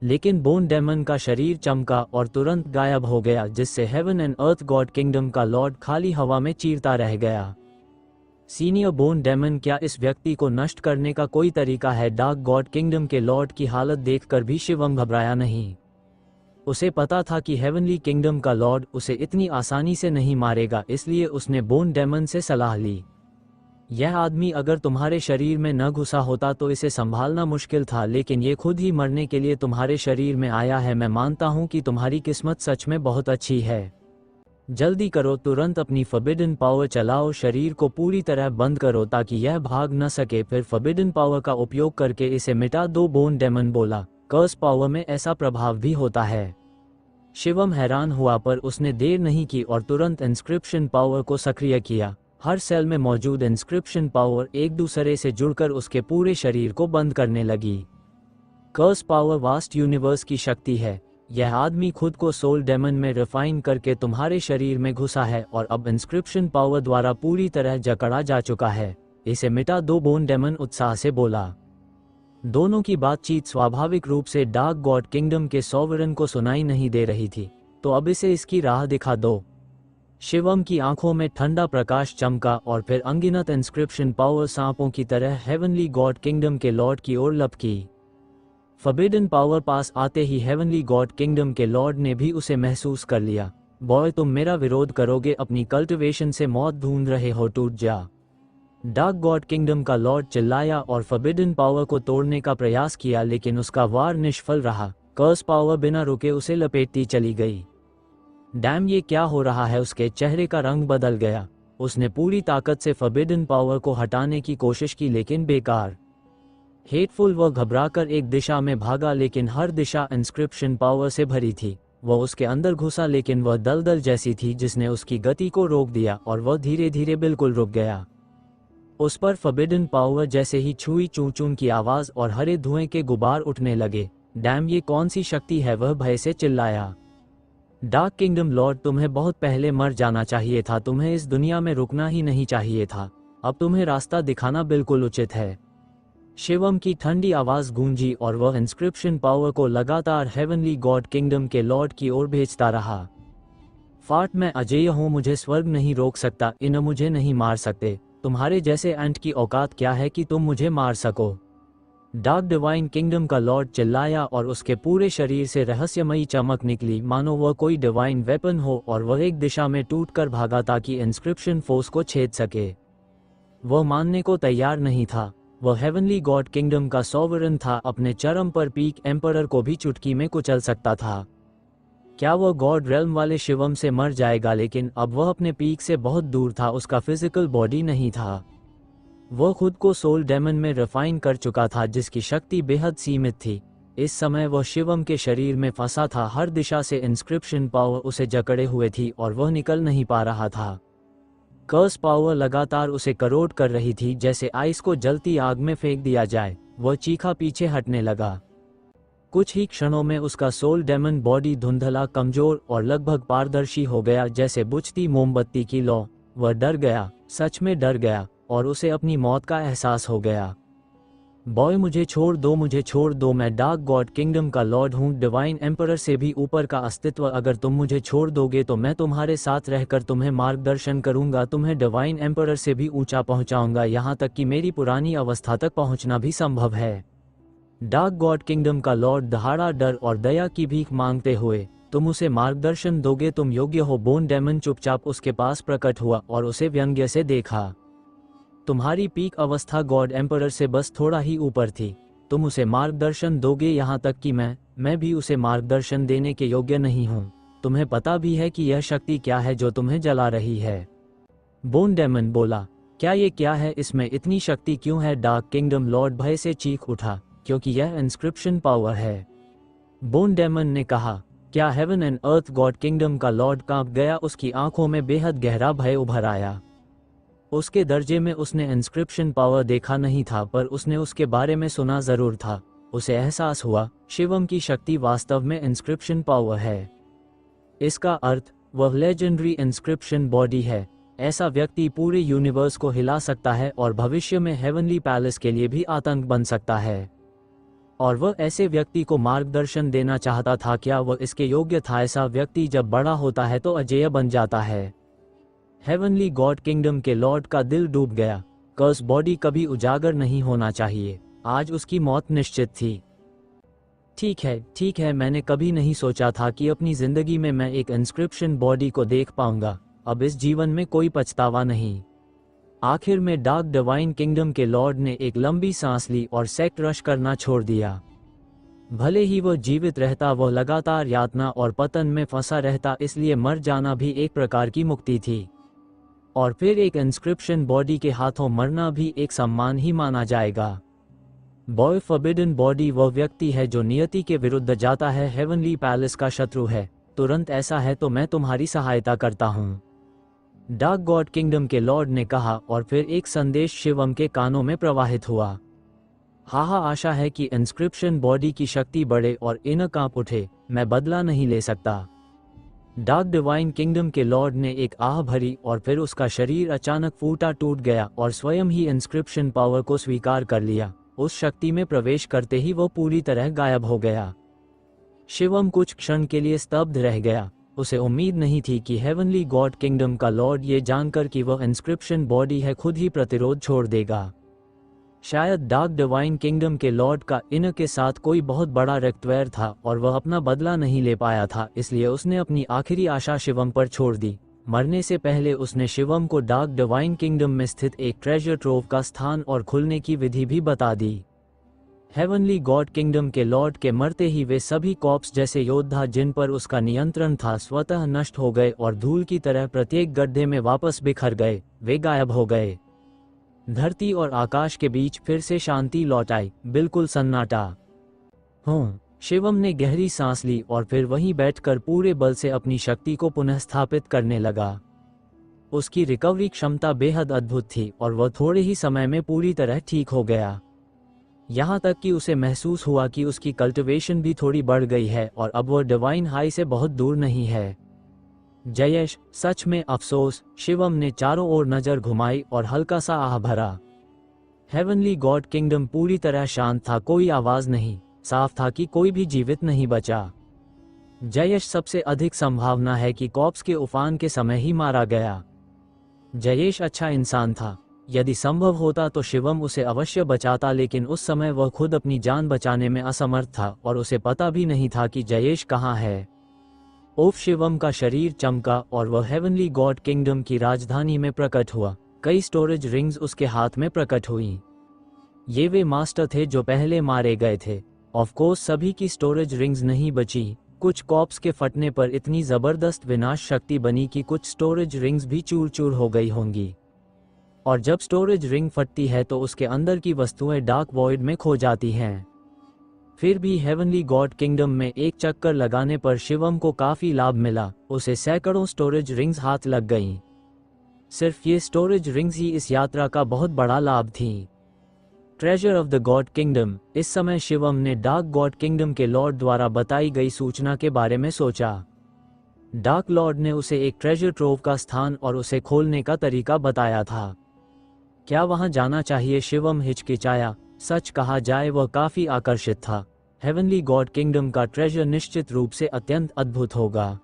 लेकिन बोन डेमन का शरीर चमका और तुरंत गायब हो गया, जिससे heaven and earth God kingdom का लॉर्ड खाली हवा में चीरता रह गया। सीनियर बोन डेमन, क्या इस व्यक्ति को नष्ट करने का कोई तरीका है? डार्क गॉड किंगडम के लॉर्ड की हालत देखकर भी शिवम घबराया नहीं। उसे पता था कि हेवनली किंगडम का लॉर्ड उसे इतनी आसानी से नहीं मारेगा, इसलिए उसने बोन डेमन से सलाह ली। यह आदमी अगर तुम्हारे शरीर में न घुसा होता तो इसे संभालना मुश्किल था, लेकिन ये खुद ही मरने के लिए तुम्हारे शरीर में आया है। मैं मानता हूँ कि तुम्हारी किस्मत सच में बहुत अच्छी है। जल्दी करो, तुरंत अपनी फॉरबिडन पावर चलाओ, शरीर को पूरी तरह बंद करो ताकि यह भाग न सके, फिर फॉरबिडन पावर का उपयोग करके इसे मिटा दो। बोन डेमन बोला। कर्स पावर में ऐसा प्रभाव भी होता है। शिवम हैरान हुआ, पर उसने देर नहीं की और तुरंत इंस्क्रिप्शन पावर को सक्रिय किया। हर सेल में मौजूद इंस्क्रिप्शन पावर एक दूसरे से जुड़कर उसके पूरे शरीर को बंद करने लगी। कर्स पावर वास्ट यूनिवर्स की शक्ति है। यह आदमी खुद को सोल डेमन में रिफाइन करके तुम्हारे शरीर में घुसा है और अब इंस्क्रिप्शन पावर द्वारा पूरी तरह जकड़ा जा चुका है। इसे मिटा दो, बोन डेमन उत्साह से बोला। दोनों की बातचीत स्वाभाविक रूप से डार्क गॉड किंगडम के सॉवरन को सुनाई नहीं दे रही थी। तो अब इसे इसकी राह दिखा दो। शिवम की आंखों में ठंडा प्रकाश चमका और फिर अनगिनत इंस्क्रिप्शन पावर सांपों की तरह हेवनली गॉड किंगडम के लॉर्ड की ओर लपकी। फॉरबिडन पावर पास आते ही हेवनली गॉड किंगडम के लॉर्ड ने भी उसे महसूस कर लिया। बॉय, तुम मेरा विरोध करोगे? अपनी कल्टिवेशन से मौत ढूंढ रहे हो, टूट जा। डार्क गॉड किंगडम का लॉर्ड चिल्लाया और फॉरबिडन पावर को तोड़ने का प्रयास किया, लेकिन उसका वार निष्फल रहा। कर्स पावर बिना रुके उसे लपेटती चली गई। डैम, ये क्या हो रहा है? उसके चेहरे का रंग बदल गया। उसने पूरी ताकत से फॉरबिडन पावर को हटाने की कोशिश की, लेकिन बेकार। हेटफुल, वह घबराकर एक दिशा में भागा, लेकिन हर दिशा इंस्क्रिप्शन पावर से भरी थी। वह उसके अंदर घुसा, लेकिन वह दलदल जैसी थी जिसने उसकी गति को रोक दिया और वह धीरे धीरे बिल्कुल रुक गया। उस पर फॉरबिडन पावर जैसे ही छुई, चूं चूं की आवाज और हरे धुएं के गुबार उठने लगे। डैम, ये कौन सी शक्ति है? वह भय से चिल्लाया। डार्क किंगडम लॉर्ड, तुम्हें बहुत पहले मर जाना चाहिए था। तुम्हें इस दुनिया में रुकना ही नहीं चाहिए था। अब तुम्हें रास्ता दिखाना बिल्कुल उचित है। शिवम की ठंडी आवाज गूंजी और वह इंस्क्रिप्शन पावर को लगातार हेवनली गॉड किंगडम के लॉर्ड की ओर भेजता रहा। फाट, मैं अजेय हूँ, मुझे स्वर्ग नहीं रोक सकता। इन मुझे नहीं मार सकते। तुम्हारे जैसे एंट की औकात क्या है कि तुम मुझे मार सको? डार्क डिवाइन किंगडम का लॉर्ड चिल्लाया और उसके पूरे शरीर से रहस्यमयी चमक निकली, मानो वह कोई डिवाइन वेपन हो, और वह एक दिशा में टूटकर भागा ताकि इंस्क्रिप्शन फोर्स को छेद सके। वह मानने को तैयार नहीं था। वह हेवनली गॉड किंगडम का सॉवरन था, अपने चरम पर पीक एम्परर को भी चुटकी में कुचल सकता था। क्या वह गॉड रेल्म वाले शिवम से मर जाएगा? लेकिन अब वह अपने पीक से बहुत दूर था, उसका फिजिकल बॉडी नहीं था। वह खुद को सोल डेमन में रिफाइन कर चुका था, जिसकी शक्ति बेहद सीमित थी। इस समय वह शिवम के शरीर में फंसा था, हर दिशा से इंस्क्रिप्शन पावर उसे जकड़े हुए थी और वह निकल नहीं पा रहा था। कर्स पावर लगातार उसे करोड़ कर रही थी, जैसे आइस को जलती आग में फेंक दिया जाए। वह चीखा पीछे हटने लगा। कुछ ही क्षणों में उसका सोल डेमन बॉडी धुंधला, कमजोर और लगभग पारदर्शी हो गया, जैसे बुझती मोमबत्ती की लौ। वह डर गया, सच में डर गया, और उसे अपनी मौत का एहसास हो गया। बॉय, मुझे छोड़ दो, मुझे छोड़ दो। मैं डार्क गॉड किंगडम का लॉर्ड हूँ, डिवाइन एम्परर से भी ऊपर का अस्तित्व। अगर तुम मुझे छोड़ दोगे तो मैं तुम्हारे साथ रहकर तुम्हें मार्गदर्शन करूंगा, तुम्हें डिवाइन एम्परर से भी ऊंचा पहुंचाऊंगा, यहाँ तक कि मेरी पुरानी अवस्था तक पहुंचना भी संभव है। डार्क गॉड किंगडम का लॉर्ड दहाड़ा डर और दया की भीख मांगते हुए, तुम उसे मार्गदर्शन दोगे, तुम योग्य हो। बोन डेमन चुपचाप उसके पास प्रकट हुआ और उसे व्यंग्य से देखा। तुम्हारी पीक अवस्था गॉड एम्परर से बस थोड़ा ही ऊपर थी। तुम उसे मार्गदर्शन दोगे, यहाँ तक कि मैं भी उसे मार्गदर्शन देने के योग्य नहीं हूँ। तुम्हें पता भी है कि यह शक्ति क्या है जो तुम्हें जला रही है? बोन डेमन बोला, क्या ये क्या है? इसमें इतनी शक्ति क्यों है? डार्क किंगडम लॉर्ड भय से चीख उठा, क्योंकि यह इंस्क्रिप्शन पावर है। बोन डेमन ने कहा, क्या heaven and earth? God kingdom का लॉर्ड कांप गया, उसकी आंखों में बेहद गहरा भय उभर आया। उसके दर्जे में उसने इंस्क्रिप्शन पावर देखा नहीं था, पर उसने उसके बारे में सुना जरूर था। उसे एहसास हुआ, शिवम की शक्ति वास्तव में इंस्क्रिप्शन पावर है। इसका अर्थ वह लेजेंडरी इंस्क्रिप्शन बॉडी है। ऐसा व्यक्ति पूरे यूनिवर्स को हिला सकता है और भविष्य में हेवनली पैलेस के लिए भी आतंक बन सकता है। और वह ऐसे व्यक्ति को मार्गदर्शन देना चाहता था। क्या वह इसके योग्य था? ऐसा व्यक्ति जब बड़ा होता है तो अजेय बन जाता है। हेवनली गॉड किंगडम के लॉर्ड का दिल डूब गया। कर्स बॉडी कभी उजागर नहीं होना चाहिए। आज उसकी मौत निश्चित थी। ठीक है, मैंने कभी नहीं सोचा था कि अपनी जिंदगी में मैं एक इंस्क्रिप्शन बॉडी को देख पाऊंगा। अब इस जीवन में कोई पछतावा नहीं। आखिर में डार्क डिवाइन किंगडम के लॉर्ड ने एक लंबी सांस ली और सेक्ट रश करना छोड़ दिया। भले ही वह जीवित रहता, वह लगातार यातना और पतन में फंसा रहता, इसलिए मर जाना भी एक प्रकार की मुक्ति थी। और फिर एक इंस्क्रिप्शन बॉडी के हाथों मरना भी एक सम्मान ही माना जाएगा। बॉय, फॉरबिडन बॉडी वह व्यक्ति है जो नियति के विरुद्ध जाता है, हेवनली पैलेस का शत्रु है। तुरंत ऐसा है तो मैं तुम्हारी सहायता करता हूँ, डार्क गॉड किंगडम के लॉर्ड ने कहा। और फिर एक संदेश शिवम के कानों में प्रवाहित हुआ। आशा है कि इंस्क्रिप्शन बॉडी की शक्ति बढ़े और इन कांप उठे। मैं बदला नहीं ले सकता। डार्क डिवाइन किंगडम के लॉर्ड ने एक आह भरी और फिर उसका शरीर अचानक फूटा टूट गया और स्वयं ही इंस्क्रिप्शन पावर को स्वीकार कर लिया। उस शक्ति में प्रवेश करते ही वो पूरी तरह गायब हो गया। शिवम कुछ क्षण के लिए स्तब्ध रह गया। उसे उम्मीद नहीं थी कि हेवनली गॉड किंगडम का लॉर्ड ये जानकर कि वह इंस्क्रिप्शन बॉडी है खुद ही प्रतिरोध छोड़ देगा। शायद डार्क डिवाइन किंगडम के लॉर्ड का इन के साथ कोई बहुत बड़ा रक्तवैर था और वह अपना बदला नहीं ले पाया था, इसलिए उसने अपनी आखिरी आशा शिवम पर छोड़ दी। मरने से पहले उसने शिवम को डार्क डिवाइन किंगडम में स्थित एक ट्रेजर ट्रोव का स्थान और खुलने की विधि भी बता दी। हेवनली गॉड किंगडम के लॉर्ड के मरते ही वे सभी कॉप्स जैसे योद्धा जिन पर उसका नियंत्रण था स्वतः नष्ट हो गए और धूल की तरह प्रत्येक गड्ढे में वापस बिखर गए। वे गायब हो गए। धरती और आकाश के बीच फिर से शांति लौट आई, बिल्कुल सन्नाटा। शिवम ने गहरी सांस ली और फिर वहीं बैठकर पूरे बल से अपनी शक्ति को पुनः स्थापित करने लगा। उसकी रिकवरी क्षमता बेहद अद्भुत थी और वह थोड़े ही समय में पूरी तरह ठीक हो गया। यहाँ तक कि उसे महसूस हुआ कि उसकी कल्टिवेशन भी थोड़ी बढ़ गई है और अब वह डिवाइन हाई से बहुत दूर नहीं है। जयेश, सच में अफसोस। शिवम ने चारों ओर नजर घुमाई और हल्का सा आह भरा। हेवनली गॉड किंगडम पूरी तरह शांत था, कोई आवाज नहीं। साफ था कि कोई भी जीवित नहीं बचा। जयेश, सबसे अधिक संभावना है कि कॉप्स के उफान के समय ही मारा गया। जयेश अच्छा इंसान था, यदि संभव होता तो शिवम उसे अवश्य बचाता, लेकिन उस समय वह खुद अपनी जान बचाने में असमर्थ था और उसे पता भी नहीं था कि जयेश कहाँ है। ओफ शिवम का शरीर चमका और वह हेवनली गॉड किंगडम की राजधानी में प्रकट हुआ। कई स्टोरेज रिंग्स उसके हाथ में प्रकट हुई। ये वे मास्टर थे जो पहले मारे गए थे। ऑफ कोर्स सभी की स्टोरेज रिंग्स नहीं बची। कुछ कॉप्स के फटने पर इतनी जबरदस्त विनाश शक्ति बनी कि कुछ स्टोरेज रिंग्स भी चूर चूर हो गई होंगी। और जब स्टोरेज रिंग फटती है तो उसके अंदर की वस्तुएं डार्क वॉइड में खो जाती हैं। फिर भी हेवनली गॉड किंगडम में एक चक्कर लगाने पर शिवम को काफी लाभ मिला। उसे सैकड़ों स्टोरेज रिंग्स हाथ लग गईं। सिर्फ ये स्टोरेज रिंग्स ही इस यात्रा का बहुत बड़ा लाभ थी। Treasure of the God kingdom. इस समय शिवम ने डार्क गॉड किंगडम के लॉर्ड द्वारा बताई गई सूचना के बारे में सोचा। डार्क लॉर्ड ने उसे एक ट्रेजर ट्रोव का स्थान और उसे खोलने का तरीका बताया था। क्या वहां जाना चाहिए? शिवम हिचकिचाया। सच कहा जाए वह काफी आकर्षित था। हेवनली गॉड किंगडम का ट्रेजर निश्चित रूप से अत्यंत अद्भुत होगा,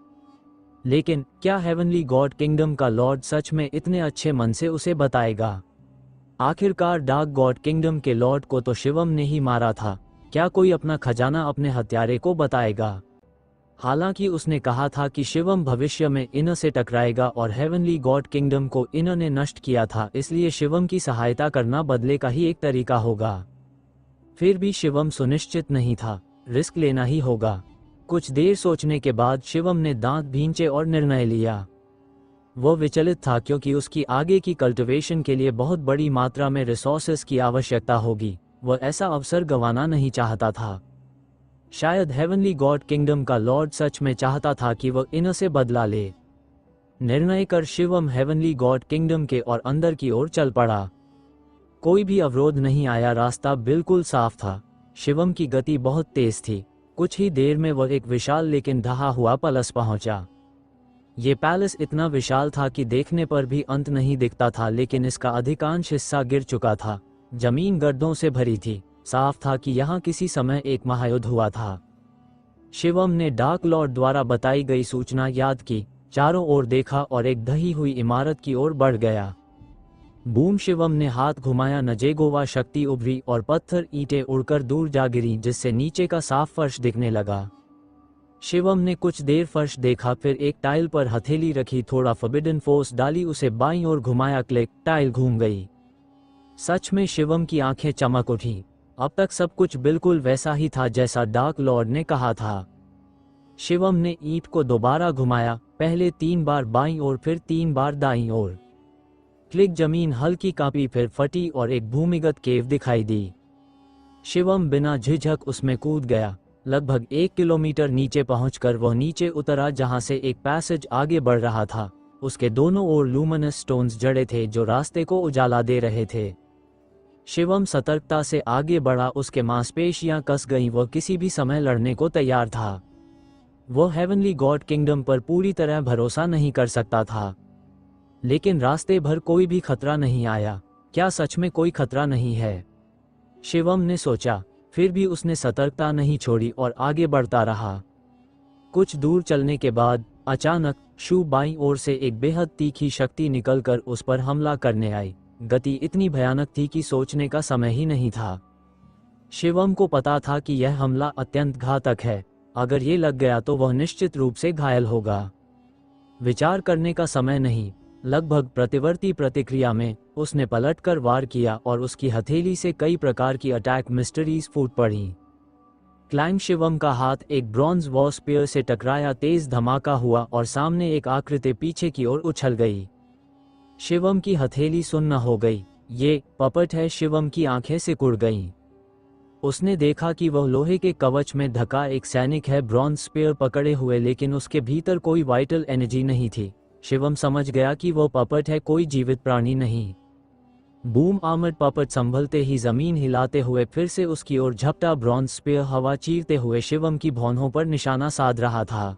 लेकिन क्या हेवनली गॉड किंगडम का लॉर्ड सच में इतने अच्छे मन से उसे बताएगा? आखिरकार डार्क गॉड किंगडम के लॉर्ड को तो शिवम ने ही मारा था। क्या कोई अपना खजाना अपने हत्यारे को बताएगा? हालांकि उसने कहा था कि शिवम भविष्य में इनर से टकराएगा और हेवनली गॉड किंगडम को इनर ने नष्ट किया था, इसलिए शिवम की सहायता करना बदले का ही एक तरीका होगा। फिर भी शिवम सुनिश्चित नहीं था। रिस्क लेना ही होगा। कुछ देर सोचने के बाद शिवम ने दांत भींचे और निर्णय लिया। वह विचलित था क्योंकि उसकी आगे की कल्टीवेशन के लिए बहुत बड़ी मात्रा में रिसोर्सेस की आवश्यकता होगी। वह ऐसा अवसर गंवाना नहीं चाहता था। शायद हेवनली गॉड किंगडम का लॉर्ड सच में चाहता था कि वह इनर से बदला ले। निर्णय कर शिवम हेवनली गॉड किंगडम के और अंदर की ओर चल पड़ा। कोई भी अवरोध नहीं आया। रास्ता बिल्कुल साफ था। शिवम की गति बहुत तेज थी। कुछ ही देर में वह एक विशाल लेकिन ढहा हुआ पैलेस पहुंचा। ये पैलेस इतना विशाल था कि देखने पर भी अंत नहीं दिखता था, लेकिन इसका अधिकांश हिस्सा गिर चुका था। जमीन गड्ढों से भरी थी। साफ था कि यहाँ किसी समय एक महायुद्ध हुआ था। शिवम ने डार्क लॉर्ड द्वारा बताई गई सूचना याद की, चारों ओर देखा और एक ढही हुई इमारत की ओर बढ़ गया। बूम! शिवम ने हाथ घुमाया। नजेगोवा शक्ति उभरी और पत्थर ईंटें उड़कर दूर जा गिरी, जिससे नीचे का साफ फर्श दिखने लगा। शिवम ने कुछ देर फर्श देखा, फिर एक टाइल पर हथेली रखी, थोड़ा फॉरबिडन फोर्स डाली, उसे बाईं ओर घुमाया, क्लिक, टाइल घूम गई। सच में शिवम की आंखें चमक उठी। अब तक सब कुछ बिल्कुल वैसा ही था जैसा डार्क लॉर्ड ने कहा था। शिवम ने ईंट को दोबारा घुमाया, पहले 3 बार बाईं ओर, फिर 3 बार दाईं ओर। क्लिक! जमीन हल्की कांपी, फिर फटी और एक भूमिगत केव दिखाई दी। शिवम बिना झिझक उसमें कूद गया। लगभग 1 किलोमीटर नीचे पहुंचकर वह नीचे उतरा, जहां से एक पैसेज आगे बढ़ रहा था। उसके दोनों ओर लूमिनस स्टोन्स जड़े थे जो रास्ते को उजाला दे रहे थे। शिवम सतर्कता से आगे बढ़ा। उसके मांसपेशियां कस गईं। वह किसी भी समय लड़ने को तैयार था। वह हेवनली गॉड किंगडम पर पूरी तरह भरोसा नहीं कर सकता था, लेकिन रास्ते भर कोई भी खतरा नहीं आया। क्या सच में कोई खतरा नहीं है? शिवम ने सोचा। फिर भी उसने सतर्कता नहीं छोड़ी और आगे बढ़ता रहा। कुछ दूर चलने के बाद अचानक शू बाईं ओर से एक बेहद तीखी शक्ति निकलकर उस पर हमला करने आई। गति इतनी भयानक थी कि सोचने का समय ही नहीं था। शिवम को पता था कि यह हमला अत्यंत घातक है। अगर ये लग गया तो वह निश्चित रूप से घायल होगा। विचार करने का समय नहीं। लगभग प्रतिवर्ती प्रतिक्रिया में उसने पलटकर वार किया और उसकी हथेली से कई प्रकार की अटैक मिस्ट्रीज फूट पड़ी। क्लैंग! शिवम का हाथ एक ब्रॉन्ज वॉर स्पीयर से टकराया, तेज धमाका हुआ और सामने एक आकृति पीछे की ओर उछल गई। शिवम की हथेली सुन्न हो गई। ये पपट है! शिवम की आंखें सिकुड़ गईं। उसने देखा कि वह लोहे के कवच में ढका एक सैनिक है, ब्रॉन्ज स्पीयर पकड़े हुए, लेकिन उसके भीतर कोई वाइटल एनर्जी नहीं थी। शिवम समझ गया कि वह पपट है, कोई जीवित प्राणी नहीं। बूम! आर्मर्ड पपट संभलते ही जमीन हिलाते हुए फिर से उसकी ओर झपटा। ब्रॉन्ज स्पीयर हवा चीरते हुए शिवम की भौहों पर निशाना साध रहा था।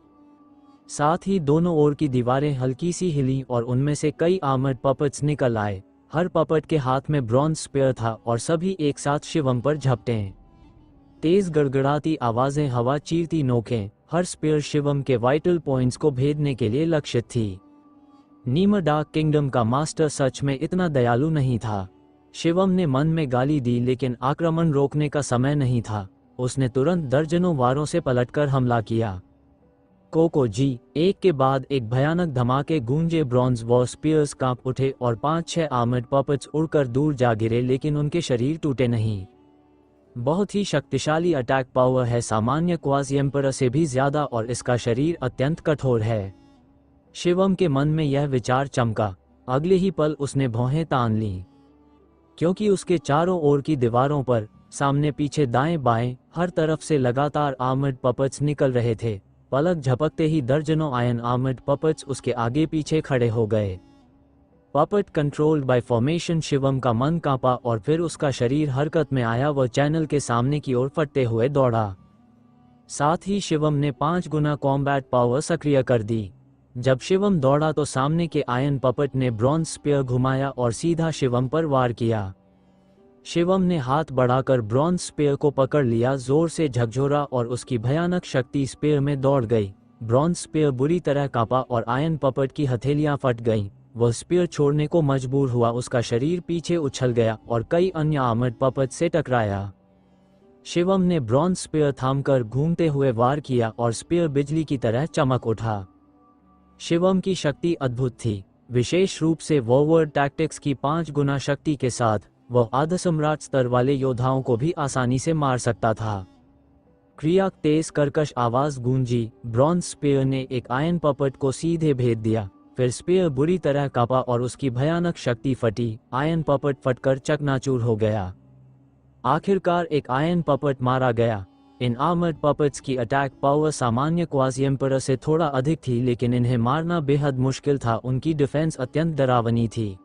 साथ ही दोनों ओर की दीवारें हल्की सी हिली और उनमें से कई आर्मर्ड पपट्स निकल आए। हर पपट के हाथ में ब्रॉन्ज स्पीयर था और सभी एक साथ शिवम पर झपटे। तेज गड़गड़ाती आवाजें, हवा चीरती नोकें, हर स्पीयर शिवम के वाइटल पॉइंट्स को भेदने के लिए लक्षित थी। नीम डार्क किंगडम का मास्टर सच में इतना दयालु नहीं था। शिवम ने मन में गाली दी, लेकिन आक्रमण रोकने का समय नहीं था। उसने तुरंत दर्जनों वारों से पलटकर हमला किया। कोको जी, एक के बाद एक भयानक धमाके गूंजे। ब्रॉन्ज वॉर स्पीयर्स कांप उठे और 5-6 आर्मर्ड पपेट्स उड़कर दूर जा गिरे, लेकिन उनके शरीर टूटे नहीं। बहुत ही शक्तिशाली अटैक पावर है, सामान्य क्वाजी एम्परर से भी ज्यादा, और इसका शरीर अत्यंत कठोर है। शिवम के मन में यह विचार चमका। अगले ही पल उसने भौहें तान लीं, क्योंकि उसके चारों ओर की दीवारों पर, सामने पीछे दाएं बाएं, हर तरफ से लगातार आर्मर्ड पपेट्स निकल रहे थे। पलक झपकते ही दर्जनों आयन आर्मर्ड पपेट्स उसके आगे पीछे खड़े हो गए। Puppet controlled by formation. Shivam का मन कांपा और फिर उसका शरीर हरकत में आया। वह चैनल के सामने की ओर फटते हुए दौड़ा। साथ ही शिवम ने 5 गुना कॉम्बैट पावर सक्रिय कर दी। जब शिवम दौड़ा तो सामने के आयन पपेट ने ब्रॉन्ज स्पीयर घुमाया और सीधा शिवम पर वार किया। शिवम ने हाथ बढ़ाकर ब्रॉन्ज स्पीयर को पकड़ लिया, जोर से झकझोरा और उसकी भयानक शक्ति स्पीयर में दौड़ गई। ब्रॉन्ज स्पीयर बुरी तरह कांपा और आयन पपेट की हथेलियां फट गईं। वह स्पीयर छोड़ने को मजबूर हुआ। उसका शरीर पीछे उछल गया और कई अन्य आर्मर्ड पपेट से टकराया। शिवम ने ब्रॉन्ज स्पीयर थामकर घूमते हुए वार किया और स्पीयर बिजली की तरह चमक उठा। शिवम की शक्ति अद्भुत थी, विशेष रूप से वॉरवर्ड टैक्टिक्स की 5 गुना शक्ति के साथ। वह आधा सम्राट स्तर वाले योद्धाओं को भी आसानी से मार सकता था। क्रिया तेज कर्कश आवाज गूंजी। ब्रॉन्ज स्पीयर ने एक आयन पपेट को सीधे भेद दिया। फिर स्पीयर बुरी तरह कांपा और उसकी भयानक शक्ति फटी। आयन पपेट फटकर चकनाचूर हो गया। आखिरकार एक आयन पपेट मारा गया। इन आर्मर्ड पपेट्स की अटैक पावर सामान्य क्वाजी एम्परर से थोड़ा अधिक थी, लेकिन इन्हें मारना बेहद मुश्किल था। उनकी डिफेंस अत्यंत डरावनी थी।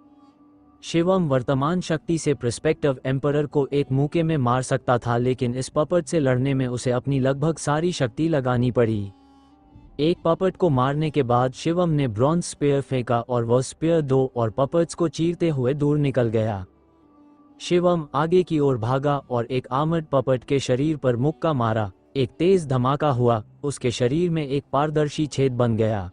शिवम वर्तमान शक्ति से प्रोस्पेक्टिव एम्परर को एक मुक्के में मार सकता था, लेकिन इस पपेट से लड़ने में उसे अपनी लगभग सारी शक्ति लगानी पड़ी। एक पपेट को मारने के बाद शिवम ने ब्रॉन्ज स्पीयर फेंका और वह स्पीयर 2 और पपेट्स को चीरते हुए दूर निकल गया। शिवम आगे की ओर भागा और एक आर्मर्ड पपेट के शरीर पर मुक्का मारा। एक तेज धमाका हुआ। उसके शरीर में एक पारदर्शी छेद बन गया।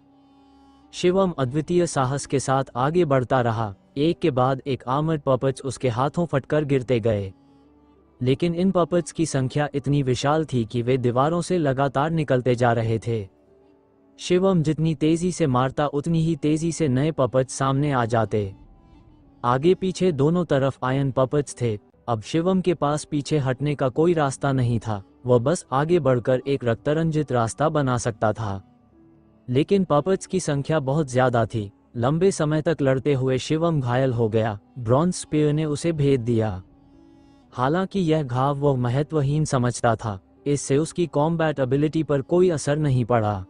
शिवम अद्वितीय साहस के साथ आगे बढ़ता रहा। एक के बाद एक आर्मर्ड पपेट्स उसके हाथों फटकर गिरते गए, लेकिन इन पपेट्स की संख्या इतनी विशाल थी कि वे दीवारों से लगातार निकलते जा रहे थे। शिवम जितनी तेजी से मारता, उतनी ही तेजी से नए पपेट्स सामने आ जाते। आगे पीछे दोनों तरफ आयन पपेट्स थे। अब शिवम के पास पीछे हटने का कोई रास्ता नहीं था। वह बस आगे बढ़कर एक रक्तरंजित रास्ता बना सकता था, लेकिन पपेट्स की संख्या बहुत ज्यादा थी। लंबे समय तक लड़ते हुए शिवम घायल हो गया। ब्रॉन्ज स्पीयर ने उसे भेद दिया। हालांकि यह घाव वह महत्वहीन समझता था, इससे उसकी कॉम्बैट एबिलिटी पर कोई असर नहीं पड़ा।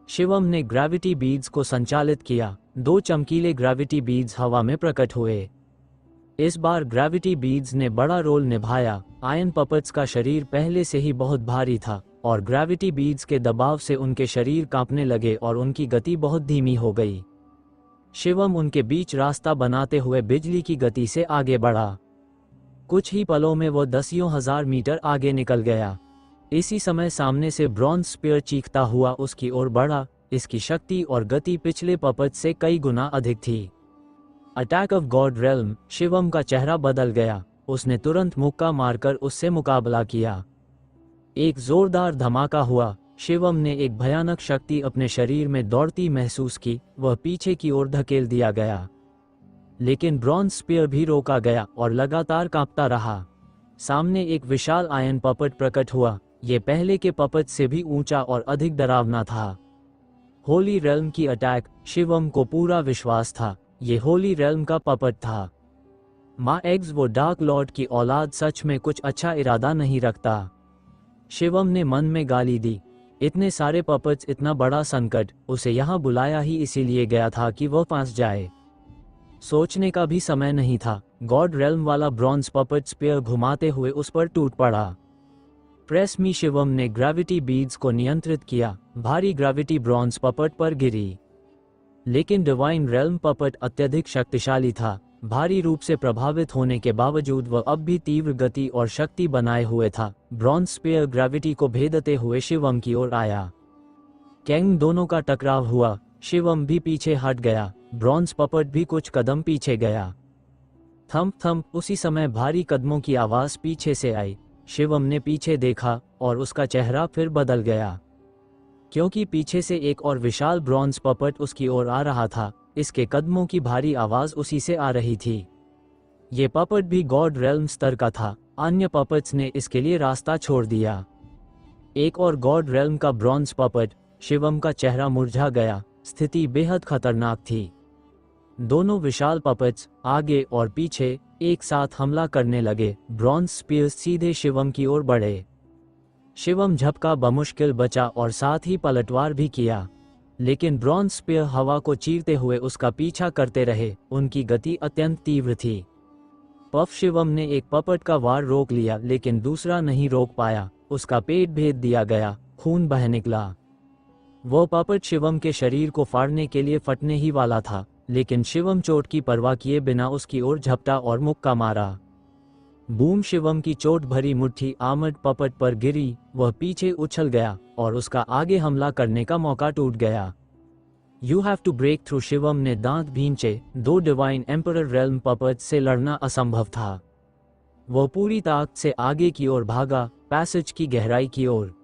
शिवम ने ग्रेविटी बीड्स को संचालित किया। 2 चमकीले ग्रेविटी बीड्स हवा में प्रकट हुए। इस बार ग्रेविटी बीड्स ने बड़ा रोल निभाया। आयन पपेट्स का शरीर पहले से ही बहुत भारी था और ग्रेविटी बीड्स के दबाव से उनके शरीर कांपने लगे और उनकी गति बहुत धीमी हो गई। शिवम उनके बीच रास्ता बनाते हुए बिजली की गति से आगे बढ़ा। कुछ ही पलों में वो दसियों हजार मीटर आगे निकल गया। इसी समय सामने से ब्रॉन्ज स्पीयर चीखता हुआ उसकी ओर बढ़ा। इसकी शक्ति और गति पिछले पपेट से कई गुना अधिक थी। Attack of God realm. Shivam का चेहरा बदल गया। उसने तुरंत मुक्का मारकर उससे मुकाबला किया। एक जोरदार धमाका हुआ। शिवम ने एक भयानक शक्ति अपने शरीर में दौड़ती महसूस की। वह पीछे की ओर धकेल दिया गया, लेकिन ब्रॉन्ज स्पीयर भी रोका गया और लगातार कांपता रहा। सामने एक विशाल आयन पपेट प्रकट हुआ। यह पहले के पपेट से भी ऊंचा और अधिक डरावना था। होली रेल्म की अटैक। शिवम को पूरा विश्वास था ये होली रेल्म का पपेट था। माँ एग्स वो डार्क लॉर्ड की औलाद सच में कुछ अच्छा इरादा नहीं रखता। शिवम ने मन में गाली दी। इतने सारे पपेट्स, इतना बड़ा संकट। उसे यहाँ बुलाया ही इसीलिए गया था कि वह फंस जाए। सोचने का भी समय नहीं था। गॉड रेल्म वाला ब्रॉन्ज पपेट स्पीयर घुमाते हुए उस पर टूट पड़ा। प्रेस मी। शिवम ने ग्रेविटी बीड्स को नियंत्रित किया। भारी ग्रेविटी ब्रॉन्ज पपेट पर गिरी, लेकिन डिवाइन रेल्म पपेट अत्यधिक शक्तिशाली था। भारी रूप से प्रभावित होने के बावजूद वह अब भी तीव्र गति और शक्ति बनाए हुए था। ब्रॉन्ज स्पीयर ग्रेविटी को भेदते हुए शिवम की ओर आया। कैंग दोनों का टकराव हुआ। शिवम भी पीछे हट गया। ब्रॉन्ज पपट भी कुछ कदम पीछे गया। Thump thump. उसी समय भारी कदमों की आवाज पीछे से आई। शिवम ने पीछे देखा और उसका चेहरा फिर बदल गया, क्योंकि पीछे से एक और विशाल ब्रॉन्ज पपट उसकी ओर आ रहा था। इसके कदमों की भारी आवाज उसी से आ रही थी। ये पपट भी गॉड रेल्म स्तर का था। अन्य पपट्स ने इसके लिए रास्ता छोड़ दिया। एक और गॉड रेल्म का ब्रॉन्ज पपट। शिवम का चेहरा मुरझा गया। स्थिति बेहद खतरनाक थी। दोनों विशाल पपट्स आगे और पीछे एक साथ हमला करने लगे। ब्रॉन्ज स्पीयर्स सीधे शिवम की ओर बढ़े। शिवम झपका बमुश्किल बचा और साथ ही पलटवार भी किया, लेकिन ब्रॉन्ज स्पीयर हवा को चीरते हुए उसका पीछा करते रहे। उनकी गति अत्यंत तीव्र थी। पफ शिवम ने एक पपट का वार रोक लिया, लेकिन दूसरा नहीं रोक पाया। उसका पेट भेद दिया गया, खून बह निकला। वो पपट शिवम के शरीर को फाड़ने के लिए फटने ही वाला था, लेकिन शिवम चोट की परवाह किए बिना उसकी ओर झपटा और मुक्का मारा। बूम। शिवम की चोट भरी मुट्ठी आर्मर्ड पपट पर गिरी। वह पीछे उछल गया और उसका आगे हमला करने का मौका टूट गया। You have to break through. Shivam ने दांत भींचे। 2 डिवाइन एम्परर रेल्म पपट से लड़ना असंभव था। वह पूरी ताकत से आगे की ओर भागा, पैसेज की गहराई की ओर।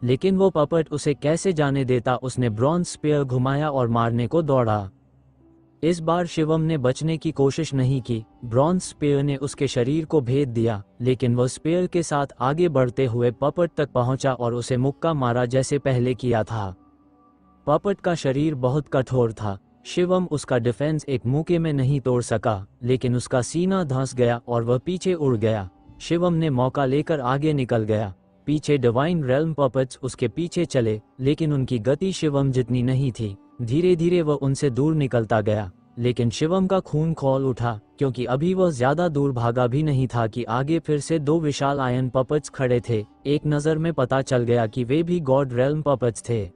लेकिन वो पपट उसे कैसे जाने देता। उसने ब्रॉन्ज स्पीयर घुमाया और मारने को दौड़ा। इस बार शिवम ने बचने की कोशिश नहीं की। ब्रॉन्ज स्पीयर ने उसके शरीर को भेद दिया, लेकिन वह स्पीयर के साथ आगे बढ़ते हुए पपट तक पहुंचा और उसे मुक्का मारा जैसे पहले किया था। पपट का शरीर बहुत कठोर था। शिवम उसका डिफेंस एक मौके में नहीं तोड़ सका, लेकिन उसका सीना धंस गया और वह पीछे उड़ गया। शिवम ने मौका लेकर आगे निकल गया। पीछे डिवाइन रेल्म पपट्स उसके पीछे चले, लेकिन उनकी गति शिवम जितनी नहीं थी। धीरे धीरे वह उनसे दूर निकलता गया, लेकिन शिवम का खून खौल उठा, क्योंकि अभी वह ज्यादा दूर भागा भी नहीं था कि आगे फिर से 2 विशाल आयन पपट्स खड़े थे। एक नजर में पता चल गया कि वे भी गॉड रेल्म पपट्स थे।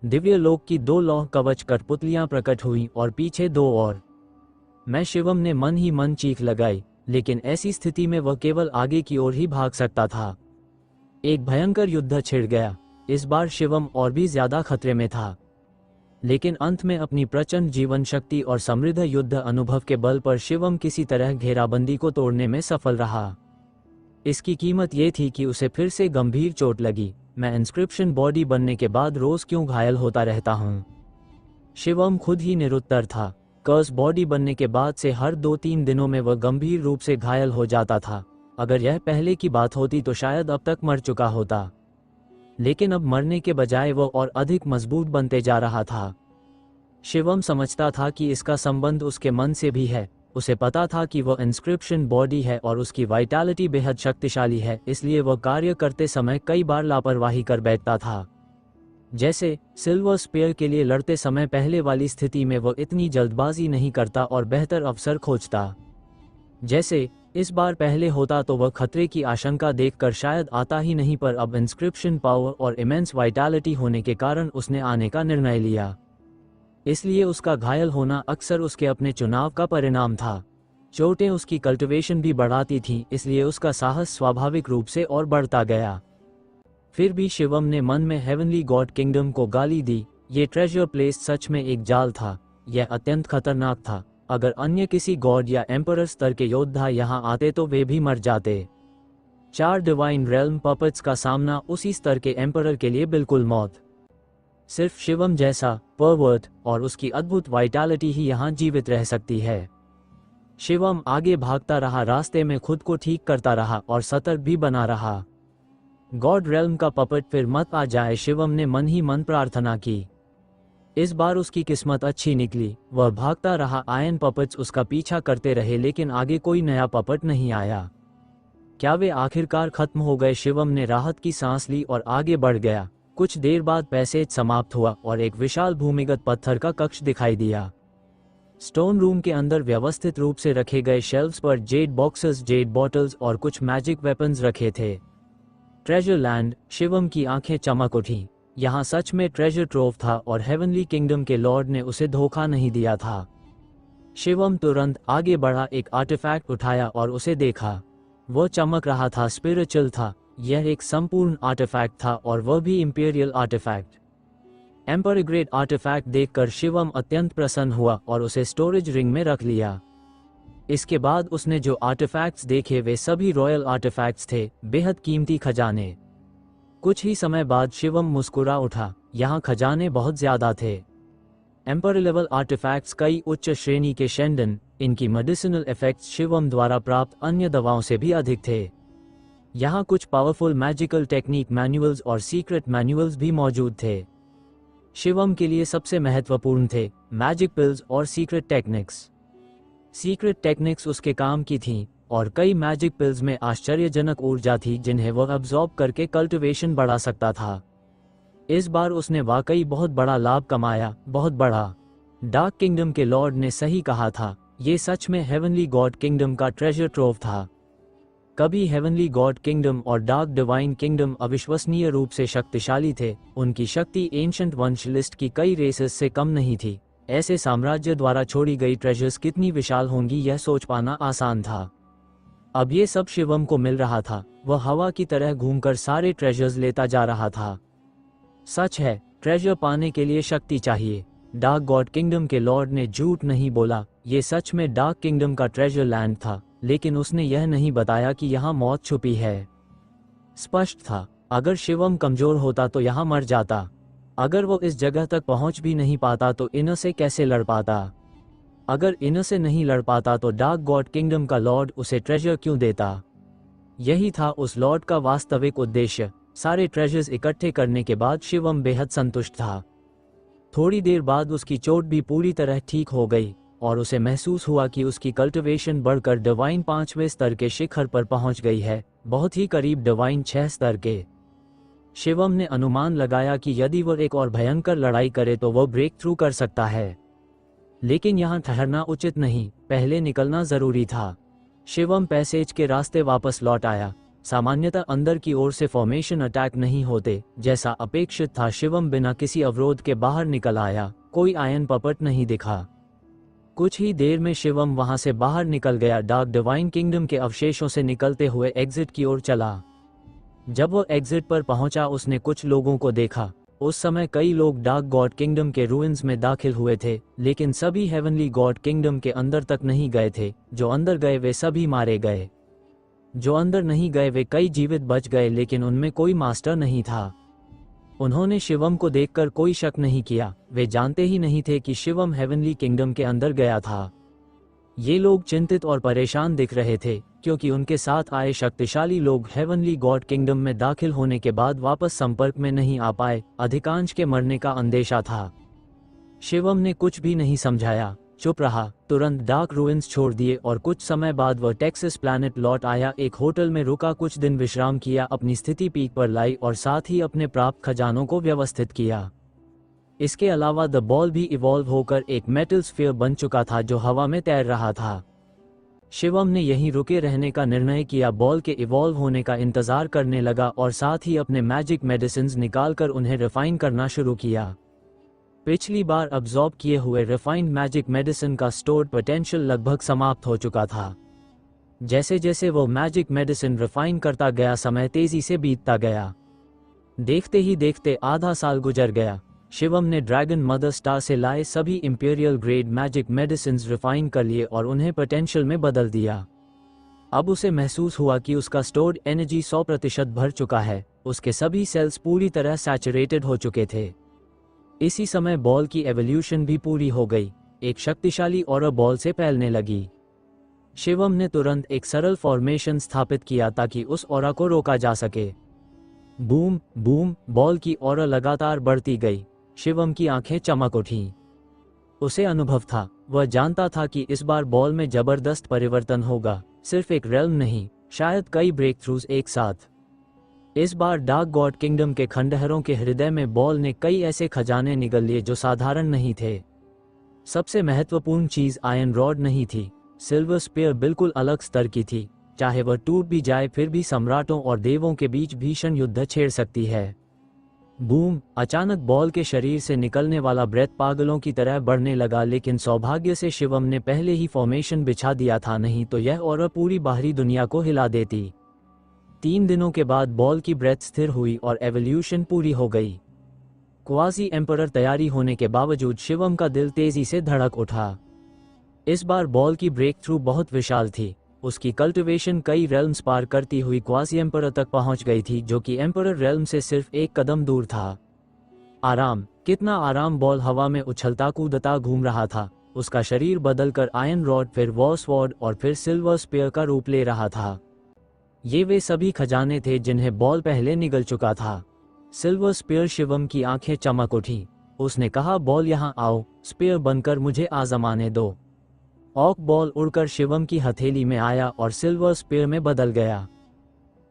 दिव्य लोक की 2 लौह कवच कठपुतलियां प्रकट हुई और पीछे 2 और। मैं शिवम ने मन ही मन चीख लगाई, लेकिन ऐसी स्थिति में वह केवल आगे की ओर ही भाग सकता था। एक भयंकर युद्ध छिड़ गया। इस बार शिवम और भी ज्यादा खतरे में था, लेकिन अंत में अपनी प्रचंड जीवन शक्ति और समृद्ध युद्ध अनुभव के बल पर शिवम किसी तरह घेराबंदी को तोड़ने में सफल रहा। इसकी कीमत ये थी कि उसे फिर से गंभीर चोट लगी। मैं इंस्क्रिप्शन बॉडी बनने के बाद रोज क्यों घायल होता रहता हूँ? शिवम खुद ही निरुत्तर था। कर्स बॉडी बनने के बाद से हर 2-3 दिनों में वह गंभीर रूप से घायल हो जाता था। अगर यह पहले की बात होती तो शायद अब तक मर चुका होता, लेकिन अब मरने के बजाय वह और अधिक मजबूत बनते जा रहा था। शिवम समझता था कि इसका संबंध उसके मन से भी है। उसे पता था कि वह इंस्क्रिप्शन बॉडी है और उसकी वाइटैलिटी बेहद शक्तिशाली है, इसलिए वह कार्य करते समय कई बार लापरवाही कर बैठता था। जैसे सिल्वर स्पेयर के लिए लड़ते समय पहले वाली स्थिति में वह इतनी जल्दबाजी नहीं करता और बेहतर अवसर खोजता। जैसे इस बार पहले होता तो वह खतरे की आशंका देखकर शायद आता ही नहीं, पर अब इंस्क्रिप्शन पावर और इमेंस वाइटैलिटी होने के कारण उसने आने का निर्णय लिया। इसलिए उसका घायल होना अक्सर उसके अपने चुनाव का परिणाम था। चोटें उसकी कल्टिवेशन भी बढ़ाती थीं, इसलिए उसका साहस स्वाभाविक रूप से और बढ़ता गया। फिर भी शिवम ने मन में हेवनली गॉड किंगडम को गाली दी। ये ट्रेजर प्लेस सच में एक जाल था। यह अत्यंत खतरनाक था। अगर अन्य किसी गॉड या एम्परर स्तर के योद्धा यहाँ आते तो वे भी मर जाते। 4 डिवाइन रेल्म पपट्स का सामना उसी स्तर के एम्परर के लिए बिल्कुल मौत। सिर्फ शिवम जैसा परवर्ट और उसकी अद्भुत वाइटैलिटी ही यहाँ जीवित रह सकती है। शिवम आगे भागता रहा, रास्ते में खुद को ठीक करता रहा और सतर्क भी बना रहा। गॉड रेल्म का पपट फिर मत आ जाए, शिवम ने मन ही मन प्रार्थना की। इस बार उसकी किस्मत अच्छी निकली। वह भागता रहा, आयन पपट्स उसका पीछा करते रहे, लेकिन आगे कोई नया पपट नहीं आया। क्या वे आखिरकार खत्म हो गए? शिवम ने राहत की सांस ली और आगे बढ़ गया। कुछ देर बाद पैसेज समाप्त हुआ और एक विशाल भूमिगत पत्थर का कक्ष दिखाई दिया। स्टोन रूम के अंदर व्यवस्थित रूप से रखे गए शेल्व्स पर जेड बॉक्सेस, जेड बॉटल्स और कुछ मैजिक वेपन्स रखे थे। Treasure land. शिवम की आंखें चमक उठी। यहाँ सच में ट्रेजर ट्रोव था और हेवनली किंगडम के लॉर्ड ने उसे धोखा नहीं दिया था। शिवम तुरंत आगे बढ़ा, एक आर्टिफैक्ट उठाया और उसे देखा। वह चमक रहा था, स्पिरिचुअल था। यह एक संपूर्ण आर्टिफैक्ट था और वह भी imperial artifact. Emperor grade artifact देखकर शिवम अत्यंत प्रसन्न हुआ और उसे स्टोरेज रिंग में रख लिया। इसके बाद उसने जो आर्टिफैक्ट्स देखे वे सभी रॉयल आर्टिफैक्ट्स थे, बेहद कीमती खजाने। कुछ ही समय बाद शिवम मुस्कुरा उठा, यहाँ खजाने बहुत ज्यादा थे। एम्पर लेवल आर्टिफैक्ट्स कई उच्च श्रेणी के शेंडन, इनकी मेडिसिनल इफेक्ट्स शिवम द्वारा प्राप्त अन्य दवाओं से भी अधिक थे। यहाँ कुछ पावरफुल मैजिकल टेक्निक मैनुअल्स और सीक्रेट मैनुअल्स भी मौजूद थे। शिवम के लिए सबसे महत्वपूर्ण थे मैजिक पिल्स और सीक्रेट टेक्निक्स। सीक्रेट टेक्निक्स उसके काम की थीं और कई मैजिक पिल्स में आश्चर्यजनक ऊर्जा थी जिन्हें वह अब्जॉर्ब करके कल्टिवेशन बढ़ा सकता था। इस बार उसने वाकई बहुत बड़ा लाभ कमाया, बहुत बड़ा। डार्क किंगडम के लॉर्ड ने सही कहा था, ये सच में हेवनली गॉड किंगडम का ट्रेजर ट्रोव था। कभी हेवनली गॉड किंगडम और डार्क डिवाइन किंगडम अविश्वसनीय रूप से शक्तिशाली थे। उनकी शक्ति एंशंट वंश लिस्ट की कई रेसेस से कम नहीं थी। ऐसे साम्राज्य द्वारा छोड़ी गई ट्रेजर्स कितनी विशाल होंगी यह सोच पाना आसान था। अब ये सब शिवम को मिल रहा था। वह हवा की तरह घूमकर सारे ट्रेजर्स लेता जा रहा था। सच है, ट्रेजर पाने के लिए शक्ति चाहिए। डार्क गॉड किंगडम के लॉर्ड ने झूठ नहीं बोला, ये सच में डार्क किंगडम का ट्रेजर लैंड था, लेकिन उसने यह नहीं बताया कि यहाँ मौत छुपी है। स्पष्ट था, अगर शिवम कमजोर होता तो यहाँ मर जाता। अगर वो इस जगह तक पहुंच भी नहीं पाता तो इनर से कैसे लड़ पाता? अगर इनर से नहीं लड़ पाता तो डार्क गॉड किंगडम का लॉर्ड उसे ट्रेजर क्यों देता? यही था उस लॉर्ड का वास्तविक उद्देश्य। सारे ट्रेजर्स इकट्ठे करने के बाद शिवम बेहद संतुष्ट था। थोड़ी देर बाद उसकी चोट भी पूरी तरह ठीक हो गई और उसे महसूस हुआ कि उसकी कल्टिवेशन बढ़कर डिवाइन 5वें स्तर के शिखर पर पहुंच गई है, बहुत ही करीब डिवाइन 6 स्तर के। शिवम ने अनुमान लगाया कि यदि वह एक और भयंकर लड़ाई करे तो वह ब्रेक थ्रू कर सकता है, लेकिन यहाँ ठहरना उचित नहीं, पहले निकलना जरूरी था। शिवम पैसेज के रास्ते वापस लौट आया। सामान्यतः अंदर की ओर से फॉर्मेशन अटैक नहीं होते, जैसा अपेक्षित था। शिवम बिना किसी अवरोध के बाहर निकल आया, कोई आयन पपट नहीं दिखा। कुछ ही देर में शिवम वहां से बाहर निकल गया। डार्क डिवाइन किंगडम के अवशेषों से निकलते हुए एग्जिट की ओर चला। जब वह एग्जिट पर पहुंचा उसने कुछ लोगों को देखा। उस समय कई लोग डार्क गॉड किंगडम के रूइंस में दाखिल हुए थे, लेकिन सभी हेवनली गॉड किंगडम के अंदर तक नहीं गए थे। जो अंदर गए वे सभी मारे गए। जो अंदर नहीं गए वे कई जीवित बच गए, लेकिन उनमें कोई मास्टर नहीं था। उन्होंने शिवम को देखकर कोई शक नहीं किया। वे जानते ही नहीं थे कि शिवम हेवनली किंगडम के अंदर गया था। ये लोग चिंतित और परेशान दिख रहे थे, क्योंकि उनके साथ आए शक्तिशाली लोग हेवनली गॉड किंगडम में दाखिल होने के बाद वापस संपर्क में नहीं आ पाए। अधिकांश के मरने का अंदेशा था। शिवम ने कुछ भी नहीं समझाया, चुप रहा, तुरंत डार्क रूइंस छोड़ दिए और कुछ समय बाद वह टेक्सास प्लैनेट लौट आया। एक होटल में रुका, कुछ दिन विश्राम किया, अपनी स्थिति पीक पर लाई और साथ ही अपने प्राप्त खजानों को व्यवस्थित किया। इसके अलावा द बॉल भी इवॉल्व होकर एक मेटल स्फीयर बन चुका था जो हवा में तैर रहा था। शिवम ने यहीं रुके रहने का निर्णय किया, बॉल के इवॉल्व होने का इंतजार करने लगा और साथ ही अपने मैजिक मेडिसिन्स निकालकर उन्हें रिफाइन करना शुरू किया। पिछली बार अब्जॉर्ब किए हुए रिफाइंड मैजिक मेडिसिन का स्टोर्ड पोटेंशियल लगभग समाप्त हो चुका था। जैसे जैसे वो मैजिक मेडिसिन रिफाइन करता गया समय तेजी से बीतता गया। देखते ही देखते आधा साल गुजर गया। शिवम ने ड्रैगन मदर स्टार से लाए सभी imperial grade magic medicines refine कर लिए और उन्हें पोटेंशियल में बदल दिया। अब उसे महसूस हुआ कि उसका स्टोर्ड एनर्जी 100% भर चुका है। उसके सभी सेल्स पूरी तरह सैचुरेटेड हो चुके थे। इसी समय बॉल की एवोल्यूशन भी पूरी हो गई। एक शक्तिशाली ऑरा बॉल से फैलने लगी। शिवम ने तुरंत एक सरल फॉर्मेशन स्थापित किया ताकि उस ऑरा को रोका जा सके। बूम बूम, बॉल की ऑरा लगातार बढ़ती गई। शिवम की आंखें चमक उठीं। उसे अनुभव था, वह जानता था कि इस बार बॉल में जबरदस्त परिवर्तन होगा। सिर्फ एक रेल्म नहीं, शायद कई ब्रेक थ्रूज एक साथ। इस बार डार्क गॉड किंगडम के खंडहरों के हृदय में बॉल ने कई ऐसे खजाने निगल लिए जो साधारण नहीं थे। सबसे महत्वपूर्ण चीज आयरन रॉड नहीं थी, सिल्वर स्पीयर बिल्कुल अलग स्तर की थी। चाहे वह टूट भी जाए फिर भी सम्राटों और देवों के बीच भीषण युद्ध छेड़ सकती है। बूम, अचानक बॉल के शरीर से निकलने वाला ब्रेथ पागलों की तरह बढ़ने लगा, लेकिन सौभाग्य से शिवम ने पहले ही फॉर्मेशन बिछा दिया था, नहीं तो यह ऑरा पूरी बाहरी दुनिया को हिला देती। 3 दिनों के बाद बॉल की ब्रेथ स्थिर हुई और एवोल्यूशन पूरी हो गई। क्वाजी एम्परर तैयारी होने के बावजूद शिवम का दिल तेजी से धड़क उठा। इस बार बॉल की ब्रेक थ्रू बहुत विशाल थी। उसकी कल्टिवेशन कई रेल्म्स पार करती हुई क्वाजी एम्परर तक पहुंच गई थी, जो कि एम्परर रेल्म से सिर्फ एक कदम दूर था। आराम, कितना आराम। बॉल हवा में उछलता कूदता घूम रहा था। उसका शरीर बदलकर आयरन रॉड, फिर वॉर स्वॉर्ड और फिर सिल्वर स्पीयर का रूप ले रहा था। ये वे सभी खजाने थे जिन्हें बॉल पहले निगल चुका था। Silver spear. शिवम की आंखें चमक उठी। उसने कहा, बॉल यहाँ आओ, स्पीयर बनकर मुझे आजमाने दो। ऑक बॉल उड़कर शिवम की हथेली में आया और सिल्वर स्पीयर में बदल गया।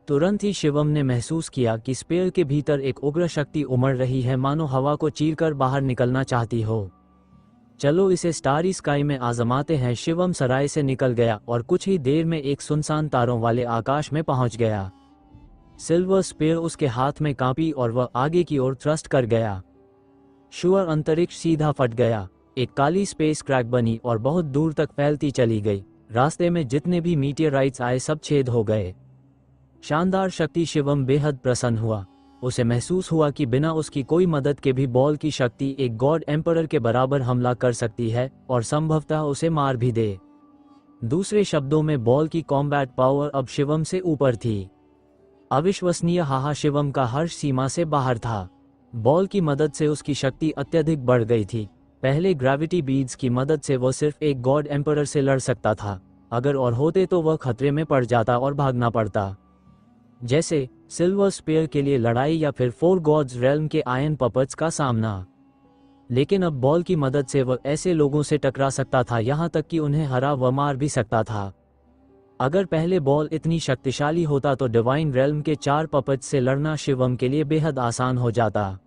तुरंत ही शिवम ने महसूस किया कि स्पीयर के भीतर एक उग्र शक्ति उमड़ रही है, मानो हवा को चीरकर बाहर निकलना चाहती हो। चलो इसे स्टारी स्काई में आजमाते हैं। शिवम सराय से निकल गया और कुछ ही देर में एक सुनसान तारों वाले आकाश में पहुंच गया। सिल्वर स्पीयर उसके हाथ में कांपी और वह आगे की ओर थ्रस्ट कर गया। शुअर अंतरिक्ष सीधा फट गया। एक काली स्पेस क्रैक बनी और बहुत दूर तक फैलती चली गई। रास्ते में जितने भी मीटियोराइट्स आए सब छेद हो गए। शानदार शक्ति। शिवम बेहद प्रसन्न हुआ। उसे महसूस हुआ कि बिना उसकी कोई मदद के भी बॉल की शक्ति एक गॉड एम्परर के बराबर हमला कर सकती है और संभवतः उसे मार भी दे। दूसरे शब्दों में बॉल की कॉम्बैट पावर अब शिवम से ऊपर थी। अविश्वसनीय। हाहा। शिवम का हर्ष सीमा से बाहर था। बॉल की मदद से उसकी शक्ति अत्यधिक बढ़ गई थी। पहले ग्रेविटी बीड्स की मदद से वह सिर्फ एक गॉड एम्परर से लड़ सकता था। अगर और होते तो वह खतरे में पड़ जाता और भागना पड़ता, जैसे सिल्वर स्पीयर के लिए लड़ाई या फिर फोर गॉड्स रेल्म के आयरन पपेट्स का सामना। लेकिन अब बॉल की मदद से वह ऐसे लोगों से टकरा सकता था, यहाँ तक कि उन्हें हरा व मार भी सकता था। अगर पहले बॉल इतनी शक्तिशाली होता तो डिवाइन रेल्म के 4 पपेट्स से लड़ना शिवम के लिए बेहद आसान हो जाता।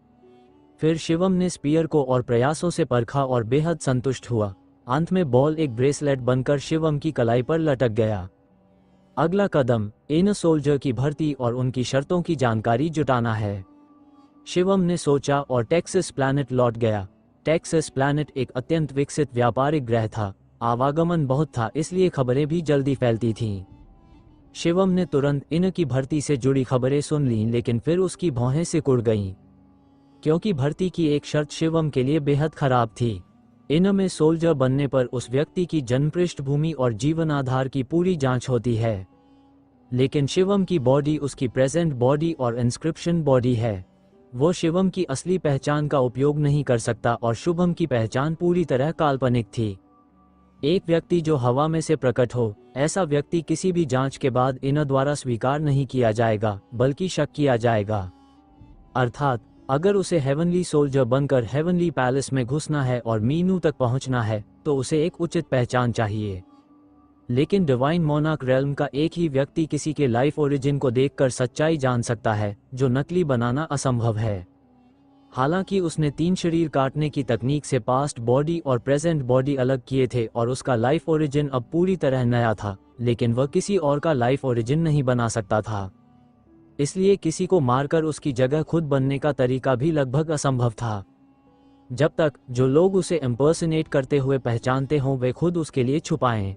फिर शिवम ने स्पीयर को और प्रयासों से परखा और बेहद संतुष्ट हुआ। अंत में बॉल एक ब्रेसलेट बनकर शिवम की कलाई पर लटक गया। अगला कदम इनर सोल्जर की भर्ती और उनकी शर्तों की जानकारी जुटाना है, शिवम ने सोचा और टेक्सास प्लैनेट लौट गया। टेक्सास प्लैनेट एक अत्यंत विकसित व्यापारिक ग्रह था। आवागमन बहुत था, इसलिए खबरें भी जल्दी फैलती थीं। शिवम ने तुरंत इनर की भर्ती से जुड़ी खबरें सुन लीं, लेकिन फिर उसकी भौहें सिकुड़ गईं, क्योंकि भर्ती की एक शर्त शिवम के लिए बेहद खराब थी। इनर में सोल्जर बनने पर उस व्यक्ति की जन्म पृष्ठभूमि और जीवन आधार की पूरी जांच होती है। लेकिन शिवम की बॉडी उसकी प्रेजेंट बॉडी और इंस्क्रिप्शन बॉडी है। वो शिवम की असली पहचान का उपयोग नहीं कर सकता और शुभम की पहचान पूरी तरह काल्पनिक थी। एक व्यक्ति जो हवा में से प्रकट हो, ऐसा व्यक्ति किसी भी जांच के बाद इनर द्वारा स्वीकार नहीं किया जाएगा, बल्कि शक किया जाएगा। अर्थात अगर उसे हेवनली सोल्जर बनकर हेवनली पैलेस में घुसना है और मीनू तक पहुंचना है, तो उसे एक उचित पहचान चाहिए। लेकिन डिवाइन मोनार्क रेल्म का एक ही व्यक्ति किसी के लाइफ ओरिजिन को देखकर सच्चाई जान सकता है, जो नकली बनाना असंभव है। हालांकि उसने 3 शरीर काटने की तकनीक से पास्ट बॉडी और प्रेजेंट बॉडी अलग किए थे और उसका लाइफ ओरिजिन अब पूरी तरह नया था, लेकिन वह किसी और का लाइफ ओरिजिन नहीं बना सकता था। इसलिए किसी को मारकर उसकी जगह खुद बनने का तरीका भी लगभग असंभव था, जब तक जो लोग उसे इम्पर्सनेट करते हुए पहचानते हों वे खुद उसके लिए छुपाएं।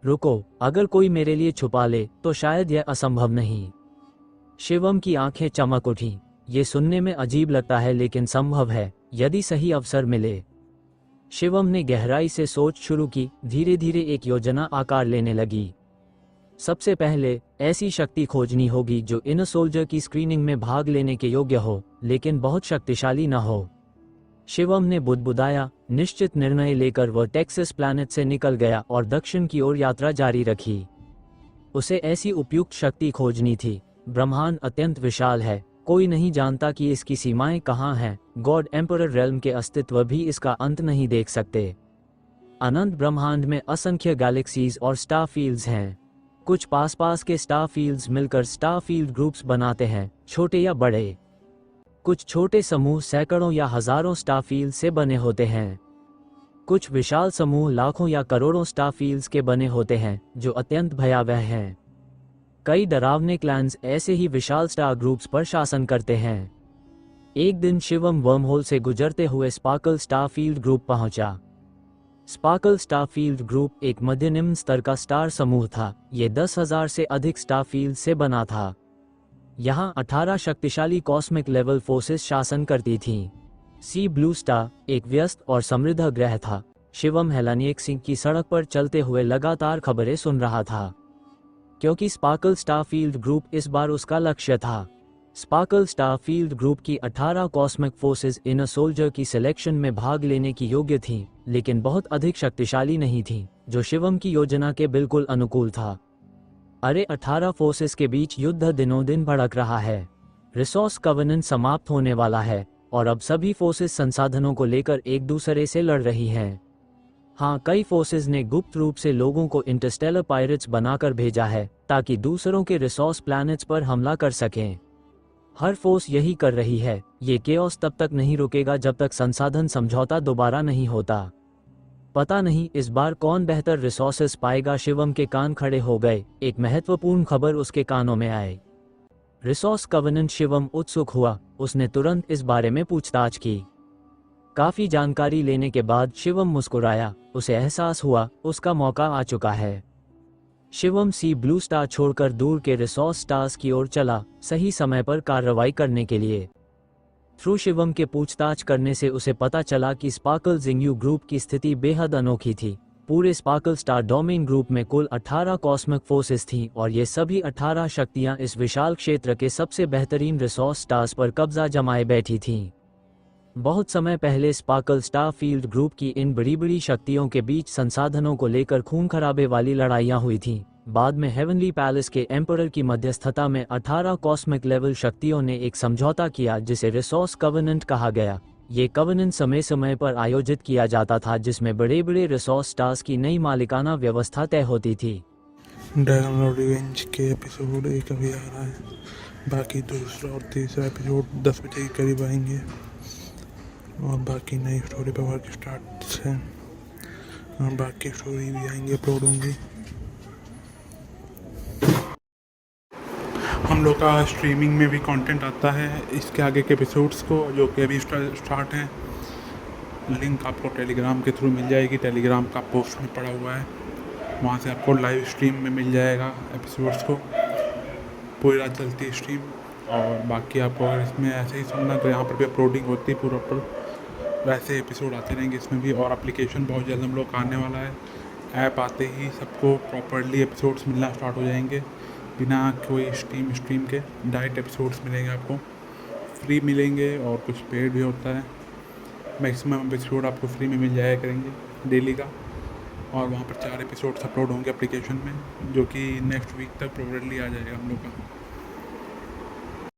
रुको, अगर कोई मेरे लिए छुपा ले तो शायद यह असंभव नहीं। शिवम की आंखें चमक उठीं। ये सुनने में अजीब लगता है, लेकिन संभव है यदि सही अवसर मिले। शिवम ने गहराई से सोच शुरू की। धीरे धीरे एक योजना आकार लेने लगी। सबसे पहले ऐसी शक्ति खोजनी होगी जो इनर सोल्जर की स्क्रीनिंग में भाग लेने के योग्य हो, लेकिन बहुत शक्तिशाली न हो। शिवम ने बुदबुदाया। निश्चित निर्णय लेकर वह टेक्सास प्लैनेट से निकल गया और दक्षिण की ओर यात्रा जारी रखी। उसे ऐसी उपयुक्त शक्ति खोजनी थी। ब्रह्मांड अत्यंत विशाल है, कोई नहीं जानता कि इसकी सीमाएं कहाँ हैं। गॉड एम्परर रेल्म के अस्तित्व भी इसका अंत नहीं देख सकते। अनंत ब्रह्मांड में असंख्य गैलेक्सीज और स्टार फील्ड्स हैं। कुछ पास के स्टार फील्ड्स मिलकर स्टार फील्ड ग्रुप्स बनाते हैं, छोटे या बड़े। कुछ छोटे समूह सैकड़ों या हजारों स्टार फील्ड से बने होते हैं। कुछ विशाल समूह लाखों या करोड़ों स्टार फील्ड्स के बने होते हैं, जो अत्यंत भयावह हैं। कई डरावने क्लैन्स ऐसे ही विशाल स्टार ग्रुप्स पर शासन करते हैं। एक दिन शिवम वर्महोल से गुजरते हुए स्पार्कल स्टार फील्ड ग्रुप पहुंचा। स्पार्कल स्टार फील्ड ग्रुप एक मध्यनिम्न स्तर का स्टार समूह था। ये 10,000 से अधिक स्टार फील्ड से बना था। यहाँ 18 शक्तिशाली कॉस्मिक लेवल फोर्सेस शासन करती थीं। सी ब्लू स्टार एक व्यस्त और समृद्ध ग्रह था। शिवम हेलानिक सिंह की सड़क पर चलते हुए लगातार खबरें सुन रहा था, क्योंकि स्पार्कल स्टार फील्ड ग्रुप इस बार उसका लक्ष्य था। स्पार्कल स्टार फील्ड ग्रुप की 18 कॉस्मिक फोर्सेस इनर सोल्जर की सिलेक्शन में भाग लेने की योग्य थीं, लेकिन बहुत अधिक शक्तिशाली नहीं थीं, जो शिवम की योजना के बिल्कुल अनुकूल था। अरे 18 फोर्सेस के बीच युद्ध दिनों दिन भड़क रहा है। रिसोर्स कवेनेंट समाप्त होने वाला है और अब सभी फोर्सेस संसाधनों को लेकर एक दूसरे से लड़ रही हैं। हाँ, कई फोर्सेस ने गुप्त रूप से लोगों को इंटरस्टेलर पायरेट्स बनाकर भेजा है ताकि दूसरों के रिसोर्स प्लैनेट्स पर हमला कर सकें। हर फोर्स यही कर रही है। ये केओस तब तक नहीं रुकेगा जब तक संसाधन समझौता दोबारा नहीं होता। पता नहीं इस बार कौन बेहतर रिसोर्सेस पाएगा। शिवम के कान खड़े हो गए। एक महत्वपूर्ण खबर उसके कानों में आई। Resource covenant. शिवम उत्सुक हुआ। उसने तुरंत इस बारे में पूछताछ की। काफी जानकारी लेने के बाद शिवम मुस्कुराया। उसे एहसास हुआ उसका मौका आ चुका है। शिवम सी ब्लू स्टार छोड़कर दूर के रिसोर्स स्टार्स की ओर चला, सही समय पर कार्रवाई करने के लिए। थ्रू शिवम के पूछताछ करने से उसे पता चला कि स्पार्कल जिंग्यू ग्रुप की स्थिति बेहद अनोखी थी। पूरे स्पार्कल स्टार डोमेन ग्रुप में कुल 18 कॉस्मिक फोर्सेस थीं और ये सभी 18 शक्तियां इस विशाल क्षेत्र के सबसे बेहतरीन रिसोर्स स्टार्स पर कब्जा जमाए बैठी थीं। बहुत समय पहले स्पार्कल स्टार फील्ड ग्रुप की इन बड़ी बड़ी शक्तियों के बीच संसाधनों को लेकर खून खराबे वाली लड़ाइयाँ हुई थीं। बाद में हेवनली पैलेस के एम्परर की मध्यस्थता में 18 कॉस्मिक लेवल शक्तियों ने एक समझौता किया जिसे रिसोर्स कवेनेंट कहा गया। ये कवेनेंट समय समय पर आयोजित किया जाता था, जिसमें बड़े बड़े रिसोर्स स्टार्स की नई मालिकाना व्यवस्था तय होती थी। ड्रैगन लॉर्ड रिवेंज के एपिसोड 1 अभी आ रहा है। बाकी दूसरा और तीसरा एपिसोड 10 बजे के करीब आएंगे और बाकी नई स्टोरी पर वर्क स्टार्ट है और बाकी स्टोरी भी आएंगे, अपलोड होंगी। हम लोग का स्ट्रीमिंग में भी कंटेंट आता है इसके आगे के एपिसोड्स को, जो कि अभी स्टार्ट हैं। लिंक आपको टेलीग्राम के थ्रू मिल जाएगी। टेलीग्राम का पोस्ट में पड़ा हुआ है, वहाँ से आपको लाइव स्ट्रीम में मिल जाएगा एपिसोड्स को। पूरी रात चलती है स्ट्रीम। और बाकी आपको अगर इसमें ऐसे ही सुनना तो यहाँ पर भी अपलोडिंग होती है पूरा वैसे एपिसोड आते रहेंगे इसमें भी। और एप्लीकेशन बहुत जल्द हम लोग का आने वाला है। ऐप आते ही सबको प्रॉपरली एपिसोड्स मिलना स्टार्ट हो जाएंगे, बिना कोई स्ट्रीम के डायरेक्ट एपिसोड्स मिलेंगे आपको, फ्री मिलेंगे और कुछ पेड भी होता है। मैक्सिमम एपिसोड आपको फ्री में मिल जाया करेंगे डेली का। और वहाँ पर 4 एपिसोड्स अपलोड होंगे एप्लीकेशन में, जो कि नेक्स्ट वीक तक प्रोबेबली आ जाएगा हम लोग का।